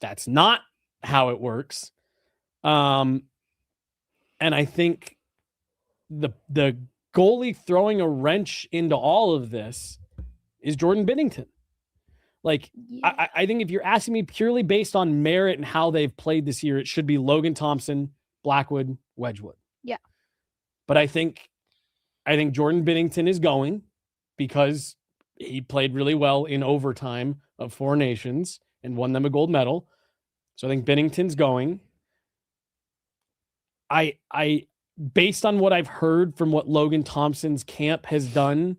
that's not how it works. And I think the goalie throwing a wrench into all of this is Jordan Binnington. I think if you're asking me purely based on merit and how they've played this year, it should be Logan Thompson, Blackwood, Wedgewood. Yeah. But I think Jordan Binnington is going because he played really well in overtime of 4 Nations and won them a gold medal. So I think Binnington's going. I based on what I've heard from what Logan Thompson's camp has done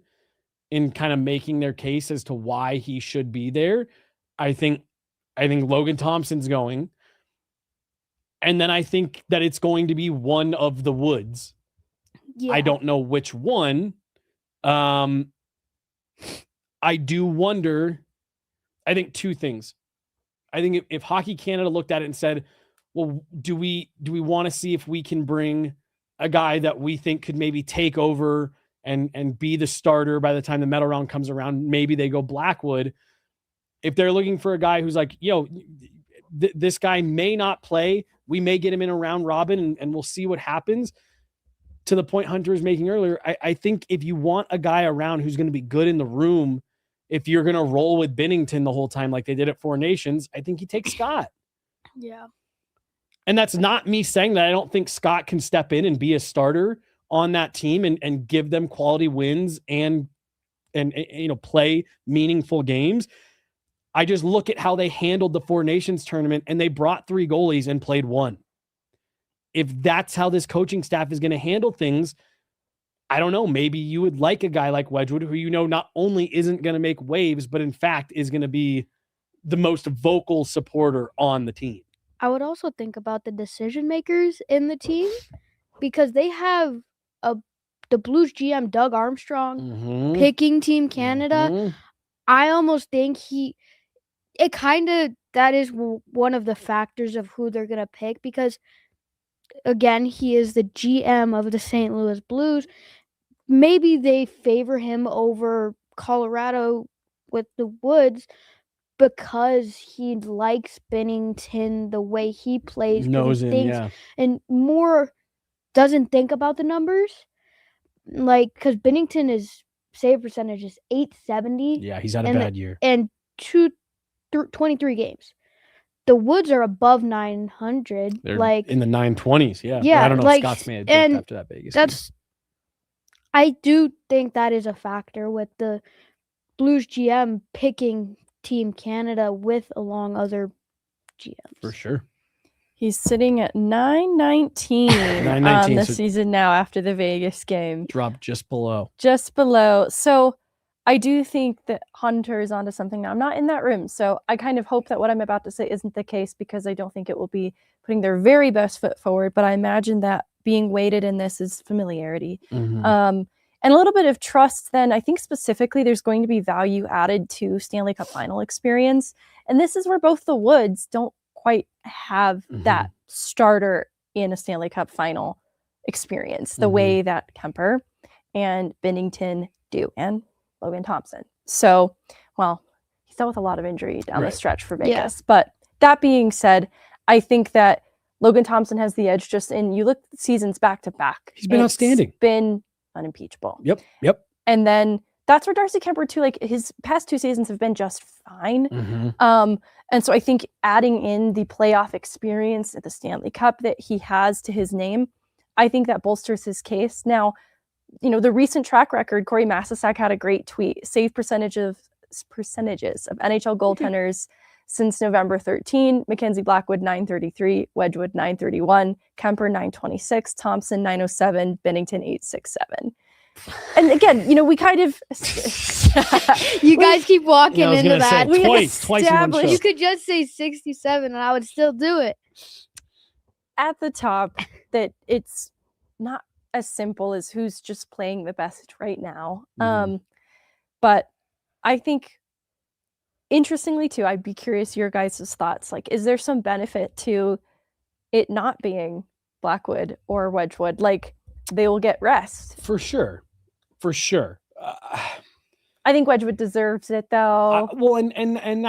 in kind of making their case as to why he should be there, I think Logan Thompson's going. And then I think that it's going to be one of the Woods. Yeah. I don't know which one. I do wonder, I think 2 things. I think if Hockey Canada looked at it and said, well, do we want to see if we can bring a guy that we think could maybe take over and be the starter by the time the medal round comes around? Maybe they go Blackwood. If they're looking for a guy who's like, this guy may not play, we may get him in a round robin and we'll see what happens. To the point Hunter was making earlier, I think if you want a guy around who's going to be good in the room, if you're going to roll with Binnington the whole time like they did at 4 Nations, I think you take Scott. Yeah. And that's not me saying that I don't think Scott can step in and be a starter on that team and give them quality wins and play meaningful games. I just look at how they handled the 4 Nations tournament and they brought 3 goalies and played 1. If that's how this coaching staff is going to handle things, I don't know. Maybe you would like a guy like Wedgewood who not only isn't going to make waves, but in fact is going to be the most vocal supporter on the team. I would also think about the decision makers in the team because they have a the Blues GM Doug Armstrong picking Team Canada, I almost think that is one of the factors of who they're going to pick, because again, he is the GM of the St. Louis Blues. Maybe they favor him over Colorado with the Woods because he likes Binnington, the way he plays, and more doesn't think about the numbers. Like, because Binnington is save percentage is .870. Yeah, he's had a bad year. And 23 games. The Woods are above 900. They're like in the 920s. Yeah. Yeah. I don't know if Scott's may have dipped after that Vegas game. I do think that is a factor with the Blues GM picking Team Canada along other GMs. For sure. He's sitting at 919 on the season now after the Vegas game. Dropped just below. Just below. So I do think that Hunter is onto something now. I'm not in that room, so I kind of hope that what I'm about to say isn't the case, because I don't think it will be putting their very best foot forward. But I imagine that being weighted in this is familiarity. And a little bit of trust. Then I think specifically there's going to be value added to Stanley Cup final experience. And this is where both the Woods don't quite have that starter in a Stanley Cup final experience the way that Kemper and Binnington do, and Logan Thompson. So, well, he's dealt with a lot of injury down the stretch for Vegas. But that being said, I think that Logan Thompson has the edge just in, you look at seasons back to back. He's been outstanding. Been unimpeachable. Yep. And then that's where Darcy Kemper too, like his past 2 seasons have been just fine. And so I think adding in the playoff experience at the Stanley Cup that he has to his name, I think that bolsters his case. Now, you know, the recent track record, Corey Masisak had a great tweet, save percentages of NHL goaltenders since November 13, Mackenzie Blackwood 933, Wedgewood 931, Kemper 926, Thompson 907, Binnington 867. And again, you know, we kind of you guys keep walking into that. Twice you could just say 67 and I would still do it. At the top, that it's not as simple as who's just playing the best right now. But I think, interestingly too, I'd be curious your guys' thoughts. Like, is there some benefit to it not being Blackwood or Wedgewood? Like, they will get rest. For sure. I think Wedgewood deserves it, though. Well, and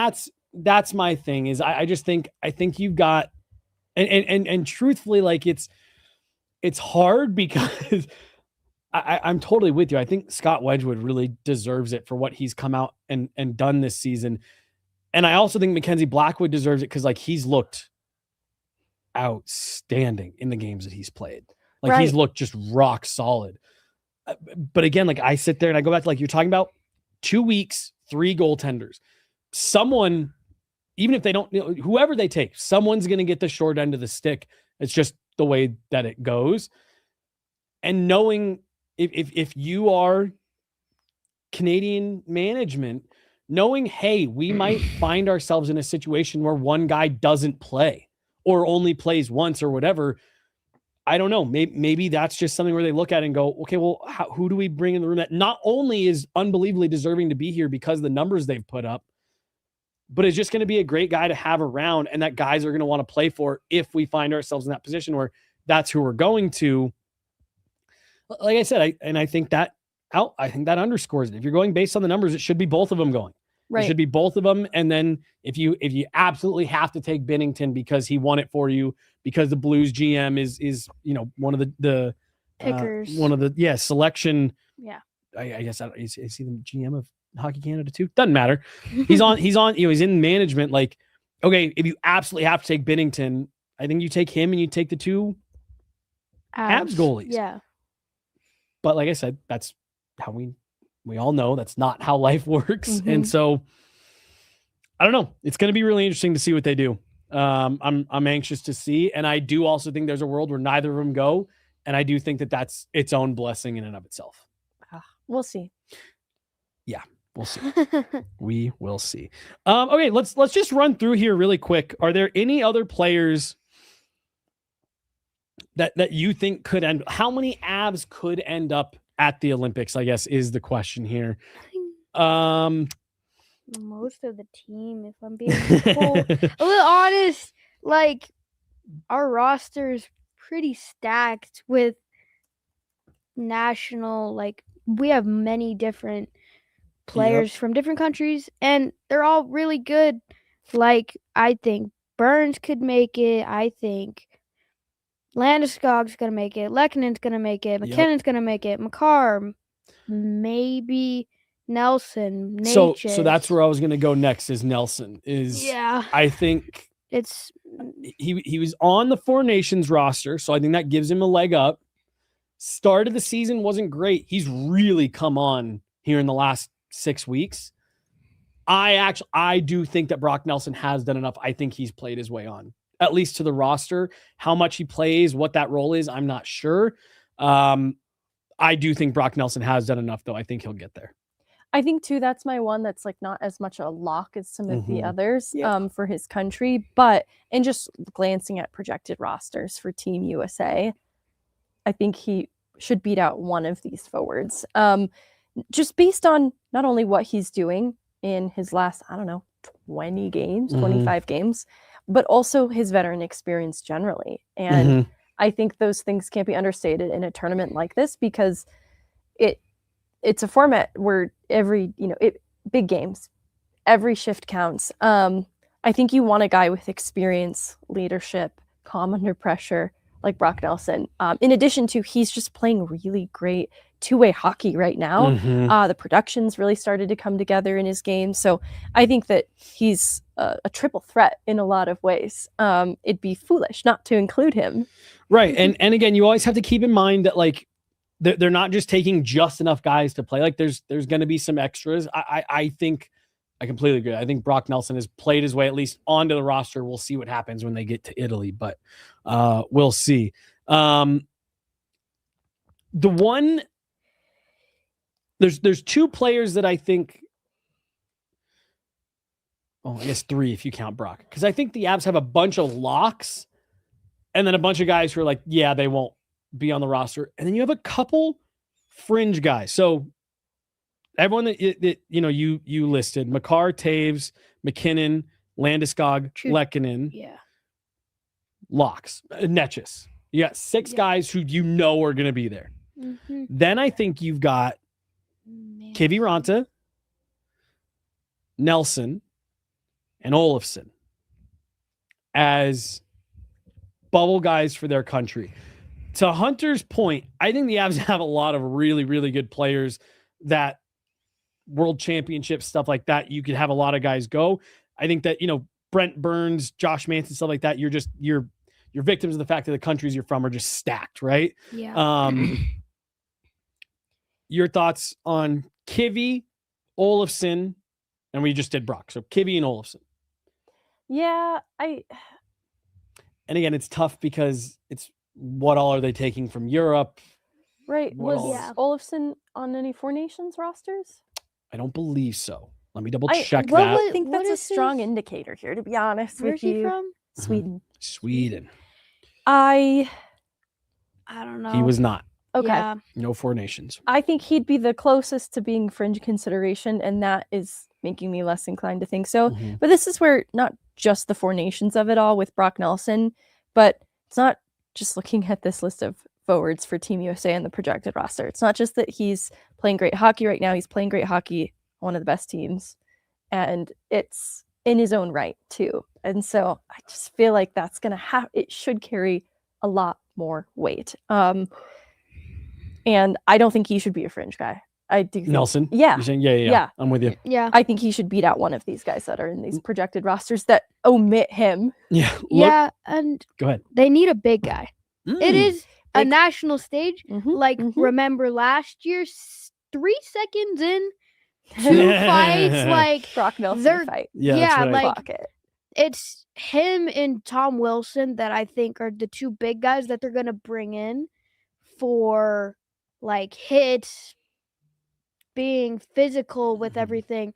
that's my thing is I just think you've got and truthfully, like it's hard because I'm totally with you. I think Scott Wedgewood really deserves it for what he's come out and done this season. And I also think Mackenzie Blackwood deserves it because like he's looked outstanding in the games that he's played. Like he's looked just rock solid. But again, like I sit there and I go back to like you're talking about 2 weeks, 3 goaltenders. Someone, even if they don't, you know, whoever they take, someone's going to get the short end of the stick. It's just the way that it goes. And knowing if you are Canadian management, knowing, hey, we might find ourselves in a situation where one guy doesn't play or only plays once or whatever. I don't know. Maybe that's just something where they look at it and go, okay, well, who do we bring in the room that not only is unbelievably deserving to be here because of the numbers they've put up, but is just going to be a great guy to have around and that guys are going to want to play for if we find ourselves in that position where that's who we're going to. Like I said, I think that underscores it. If you're going based on the numbers, it should be both of them going. Right. It should be both of them. And then if you absolutely have to take Binnington because he won it for you, because the Blues GM is you know one of the pickers, one of the selection. Yeah, I guess is he the GM of Hockey Canada too? Doesn't matter. He's on. You know, he's in management. Like, okay, if you absolutely have to take Binnington, I think you take him and you take the 2 Habs goalies. Yeah. But like I said, that's how we all know that's not how life works. And so I don't know. It's going to be really interesting to see what they do. I'm anxious to see. And I do also think there's a world where neither of them go. And I do think that that's its own blessing in and of itself. We'll see. Yeah, we'll see. We will see. Okay, let's just run through here really quick. Are there any other players that you think could end? How many Avs could end up at the Olympics, I guess, is the question here. Most of the team, if I'm being a little honest, like our roster is pretty stacked with national, like we have many different players from different countries, and they're all really good. Like, I think Burns could make it. I think Landeskog's going to make it. Lekkonen's going to make it. McKinnon's going to make it. Makar, maybe Nelson. So that's where I was going to go next is Nelson. I think he was on the Four Nations roster, so I think that gives him a leg up. Start of the season wasn't great. He's really come on here in the last 6 weeks. I do think that Brock Nelson has done enough. I think he's played his way on, at least to the roster. How much he plays, what that role is, I'm not sure. I do think Brock Nelson has done enough, though. I think he'll get there. I think, too, that's my one that's like not as much a lock as some of the others for his country. But in just glancing at projected rosters for Team USA, I think he should beat out one of these forwards. Just based on not only what he's doing in his last, 20 games, 25 games, but also his veteran experience generally. And I think those things can't be understated in a tournament like this because it's a format where big games, every shift counts. I think you want a guy with experience, leadership, calm under pressure, like Brock Nelson. In addition to, he's just playing really great two-way hockey right now. The production's really started to come together in his game. So I think that he's a triple threat in a lot of ways. It'd be foolish not to include him. Right. And again, you always have to keep in mind that like they're not just taking just enough guys to play. Like there's going to be some extras. I think I completely agree. I think Brock Nelson has played his way at least onto the roster. We'll see what happens when they get to Italy, but we'll see. There's two players that I think, I guess three if you count Brock, because I think the Avs have a bunch of locks and then a bunch of guys who are like, yeah, they won't be on the roster. And then you have a couple fringe guys. So everyone that you listed, Makar, Taves, McKinnon, Landeskog, Lekkonen, locks, Netchis. You got six guys who are going to be there. Then I think you've got Kiviranta, Nelson, and Olofsson as bubble guys for their country. To Hunter's point, I think the Avs have a lot of really, really good players that world championship stuff like that. You could have a lot of guys go. I think that, Brent Burns, Josh Manson, stuff like that. You're victims of the fact that the countries you're from are just stacked, right? Yeah. Your thoughts on Kivy, Olofsson, and we just did Brock. So Kivy and Olofsson. Yeah, And again, it's tough because it's what all are they taking from Europe? Right. Was Olofsson on any Four Nations rosters? I don't believe so. Let me double check that. I think that's a strong indicator here, to be honest with you. Where's he from? Sweden. I don't know. He was not. Okay. Yeah. No Four Nations. I think he'd be the closest to being fringe consideration, and that is making me less inclined to think so. But this is where not just the Four Nations of it all with Brock Nelson, but it's not just looking at this list of forwards for Team USA and the projected roster. It's not just that he's playing great hockey right now. He's playing great hockey, one of the best teams, and it's in his own right too. And so I just feel like that's it should carry a lot more weight. And I don't think he should be a fringe guy. I do. Nelson? Yeah. You're saying, yeah. I'm with you. Yeah. I think he should beat out one of these guys that are in these projected rosters that omit him. Yeah. Yeah. And go ahead. They need a big guy. It is a national stage. Remember last year, 3 seconds in, 2 fights, like Brock Nelson fight. Yeah, like it's him and Tom Wilson that I think are the two big guys that they're gonna bring in for like hits, being physical with everything.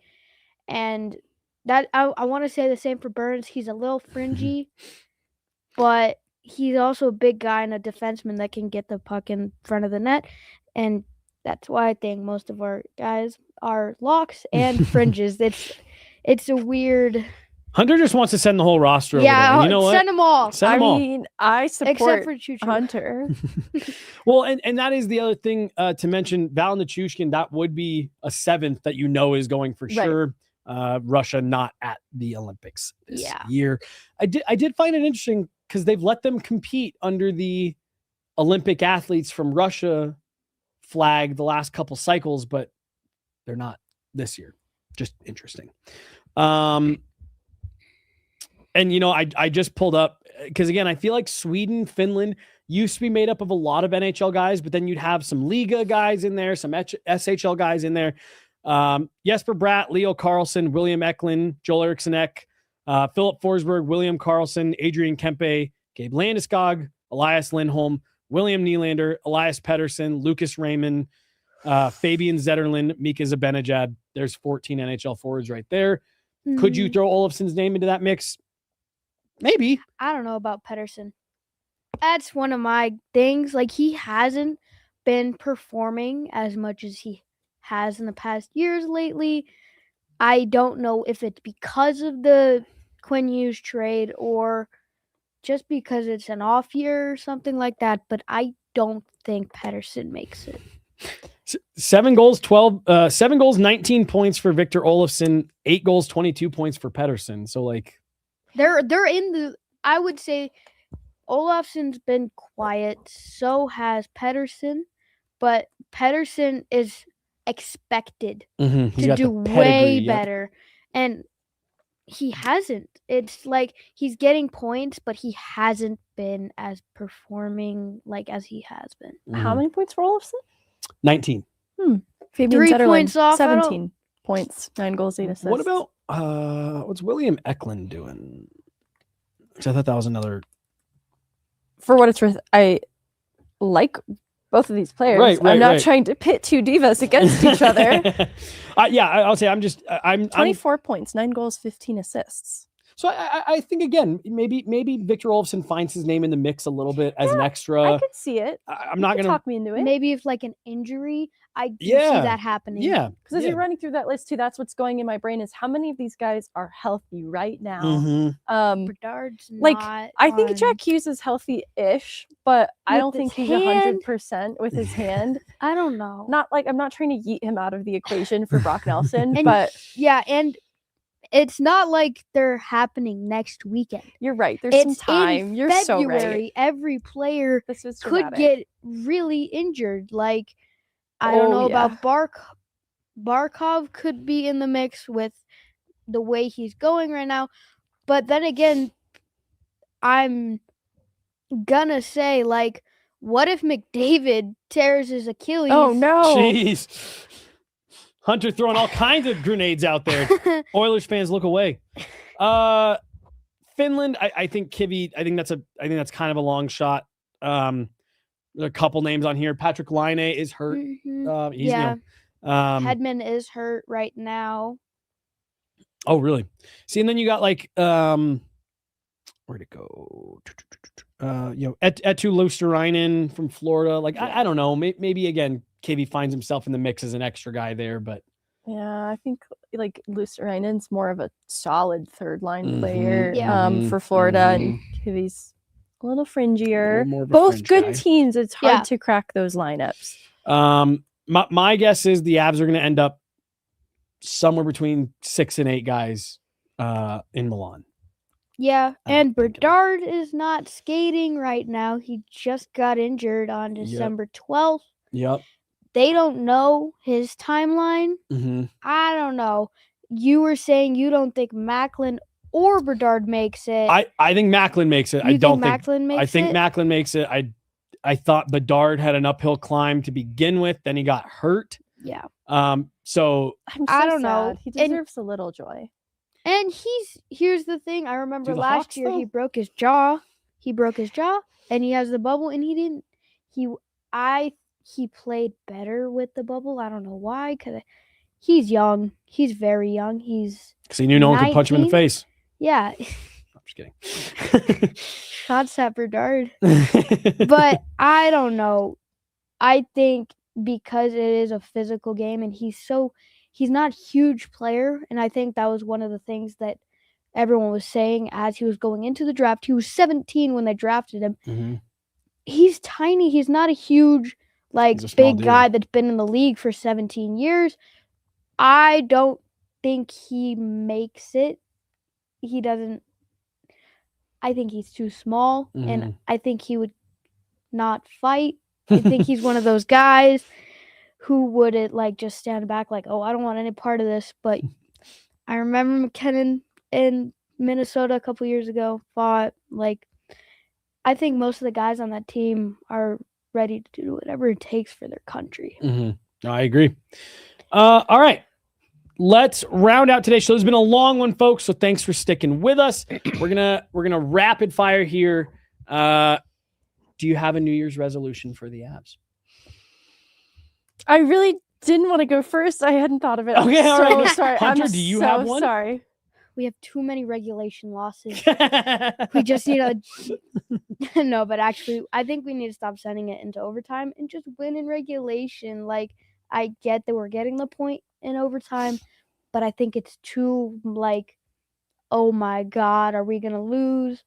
And that I want to say the same for Burns. He's a little fringy, but he's also a big guy and a defenseman that can get the puck in front of the net. And That's why I think most of our guys are locks and fringes. It's a weird. Hunter just wants to send the whole roster over there. And you know what? Send them all. Send them all. I mean, I support except for Choo-Choo. Hunter. Well, and that is the other thing to mention. Val Nichushkin, that would be a 7th that is going for sure. Russia not at the Olympics this year. I did find it interesting because they've let them compete under the Olympic athletes from Russia flag the last couple cycles, but they're not this year. Just interesting. And, I just pulled up because, again, I feel like Sweden, Finland used to be made up of a lot of NHL guys, but then you'd have some Liga guys in there, some SHL guys in there. Jesper Bratt, Leo Carlson, William Eklund, Joel Eriksson Ek, Philip Forsberg, William Carlson, Adrian Kempe, Gabe Landeskog, Elias Lindholm, William Nylander, Elias Pettersson, Lucas Raymond, Fabian Zetterlund, Mika Zibanejad. There's 14 NHL forwards right there. Mm-hmm. Could you throw Olofsson's name into that mix? Maybe. I don't know about Pettersson. That's one of my things. Like, he hasn't been performing as much as he has in the past years lately. I don't know if it's because of the Quinn Hughes trade or just because it's an off year or something like that, but I don't think Pettersson makes it. 7 goals, 19 points for Victor Olofsson, 8 goals, 22 points for Pettersson. So, like, they're in the, I would say Olofsson's been quiet, so has Pettersson, but Pettersson is expected to do way better. And he hasn't. It's like he's getting points, but he hasn't been as performing like as he has been. How many points for Olofsson? 19. Fabian 3 Zetterlund, points off. 17 points, 9 goals, 8 assists. What about what's William Eklund doing? Because I thought that was another. For what it's worth, I like both of these players. Right, I'm not trying to pit two divas against each other. I'll say I'm 24 points, 9 goals, 15 assists. So I think, again, maybe Victor Olofsson finds his name in the mix a little bit as an extra. I could see it. I'm not going to talk me into it. Maybe if like an injury, I do see that happening. Yeah. Because as you're running through that list too, that's what's going in my brain is how many of these guys are healthy right now. Bedard's like not I think Jack Hughes is healthy-ish, but I don't think he's 100% with his hand. I don't know. Not like I'm not trying to yeet him out of the equation for Brock Nelson, and, but and it's not like they're happening next weekend. You're right. There's some time. You're February, so right. Every player could get really injured. Like, I don't know about Barkov could be in the mix with the way he's going right now. But then again, I'm gonna say, like, what if McDavid tears his Achilles? Oh, no. Jeez. Hunter throwing all kinds of grenades out there. Oilers fans, look away. Finland, I think Kivi. I think that's kind of a long shot. There are a couple names on here. Patrick Laine is hurt. Hedman is hurt right now. Oh, really? See, and then you got like where'd it go? Etu Luosterainen from Florida. Like I don't know. Maybe again. Kivi finds himself in the mix as an extra guy there, but yeah, I think like Luosterainen's more of a solid third line player for Florida, and Kivi's a little fringier. Both good teams. It's hard to crack those lineups. My guess is the Avs are going to end up somewhere between 6 and 8 guys in Milan. Yeah, and Bedard is not skating right now. He just got injured on December 12th. Yep. They don't know his timeline. I don't know. You were saying you don't think Macklin or Bedard makes it. I think Macklin makes it. I think Macklin makes it. I thought Bedard had an uphill climb to begin with. Then he got hurt. Yeah. So I don't know. He deserves a little joy. And here's the thing. I remember last year he broke his jaw. And he has the bubble, and he didn't. He played better with the bubble. I don't know why, because he's young. He's very young. Because he knew no one could punch him in the face. Yeah. I'm just kidding. Shots at Bedard. But I don't know. I think because it is a physical game, and he's not a huge player. And I think that was one of the things that everyone was saying as he was going into the draft. He was 17 when they drafted him. Mm-hmm. He's tiny. He's not a huge, big guy that's been in the league for 17 years. I don't think he makes it. He doesn't. I think he's too small, and I think he would not fight. I think he's one of those guys who wouldn't just stand back oh, I don't want any part of this. But I remember McKinnon in Minnesota a couple years ago fought. I think most of the guys on that team are ready to do whatever it takes for their country. Mm-hmm. I agree. All right. Let's round out today's show. It's been a long one, folks, so thanks for sticking with us. We're gonna rapid fire here. Do you have a New Year's resolution for the Avs? I really didn't want to go first. I hadn't thought of it. Okay, I'm all so right. sorry. Hunter, I'm do you so have one? Sorry. We have too many regulation losses. We just need no, but actually, I think we need to stop sending it into overtime and just win in regulation. I get that we're getting the point in overtime, but I think it's too oh my God, are we gonna lose?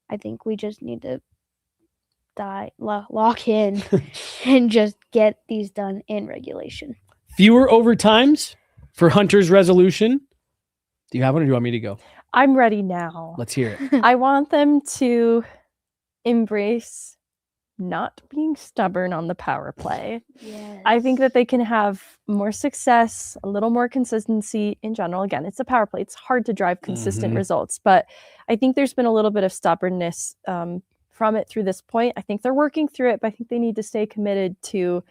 I think we just need to lock in and just get these done in regulation. Fewer overtimes for Hunter's resolution. Do you have one, or do you want me to go? I'm ready now. Let's hear it. I want them to embrace not being stubborn on the power play. Yes. I think that they can have more success, a little more consistency in general. Again, it's a power play. It's hard to drive consistent results, but I think there's been a little bit of stubbornness from it through this point. I think they're working through it, but I think they need to stay committed to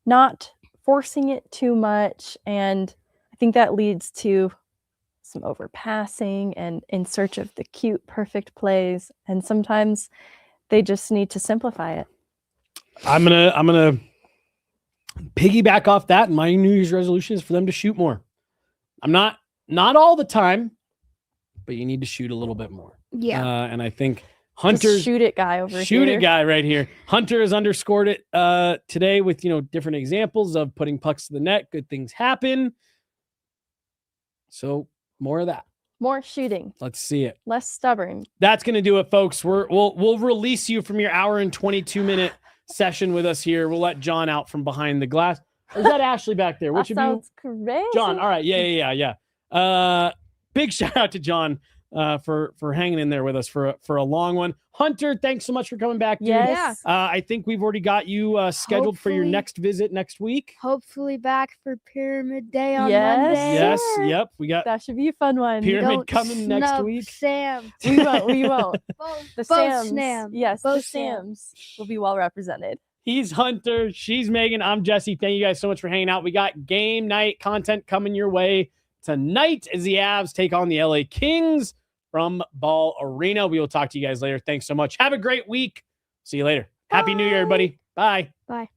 not forcing it too much. And I think that leads to some overpassing and in search of the cute, perfect plays. And sometimes they just need to simplify it. I'm gonna piggyback off that. And my New Year's resolution is for them to shoot more. I'm not all the time, but you need to shoot a little bit more. Yeah. And I think Hunter's shoot it guy over here. Shoot it guy right here. Hunter has underscored it today with different examples of putting pucks to the net. Good things happen. So more of that. More shooting. Let's see it. Less stubborn. That's going to do it, folks. We'll release you from your hour and 22-minute session with us here. We'll let John out from behind the glass. Is that Ashley back there? That sounds crazy. John. All right. Yeah. Big shout out to John for hanging in there with us for a long one. Hunter, thanks so much for coming back, dude. Yes. I think we've already got you scheduled for your next visit next week. Hopefully back for Pyramid Day on Monday. Yes. Yep. We got that should be a fun one. Pyramid coming next week. Sam. We won't. The Sams. Sam. Yes, both the Sams will be well represented. He's Hunter. She's Megan. I'm Jesse. Thank you guys so much for hanging out. We got game night content coming your way tonight as the Avs take on the LA Kings from Ball Arena. We will talk to you guys later. Thanks so much. Have a great week. See you later. Happy New Year, everybody. Bye. Bye.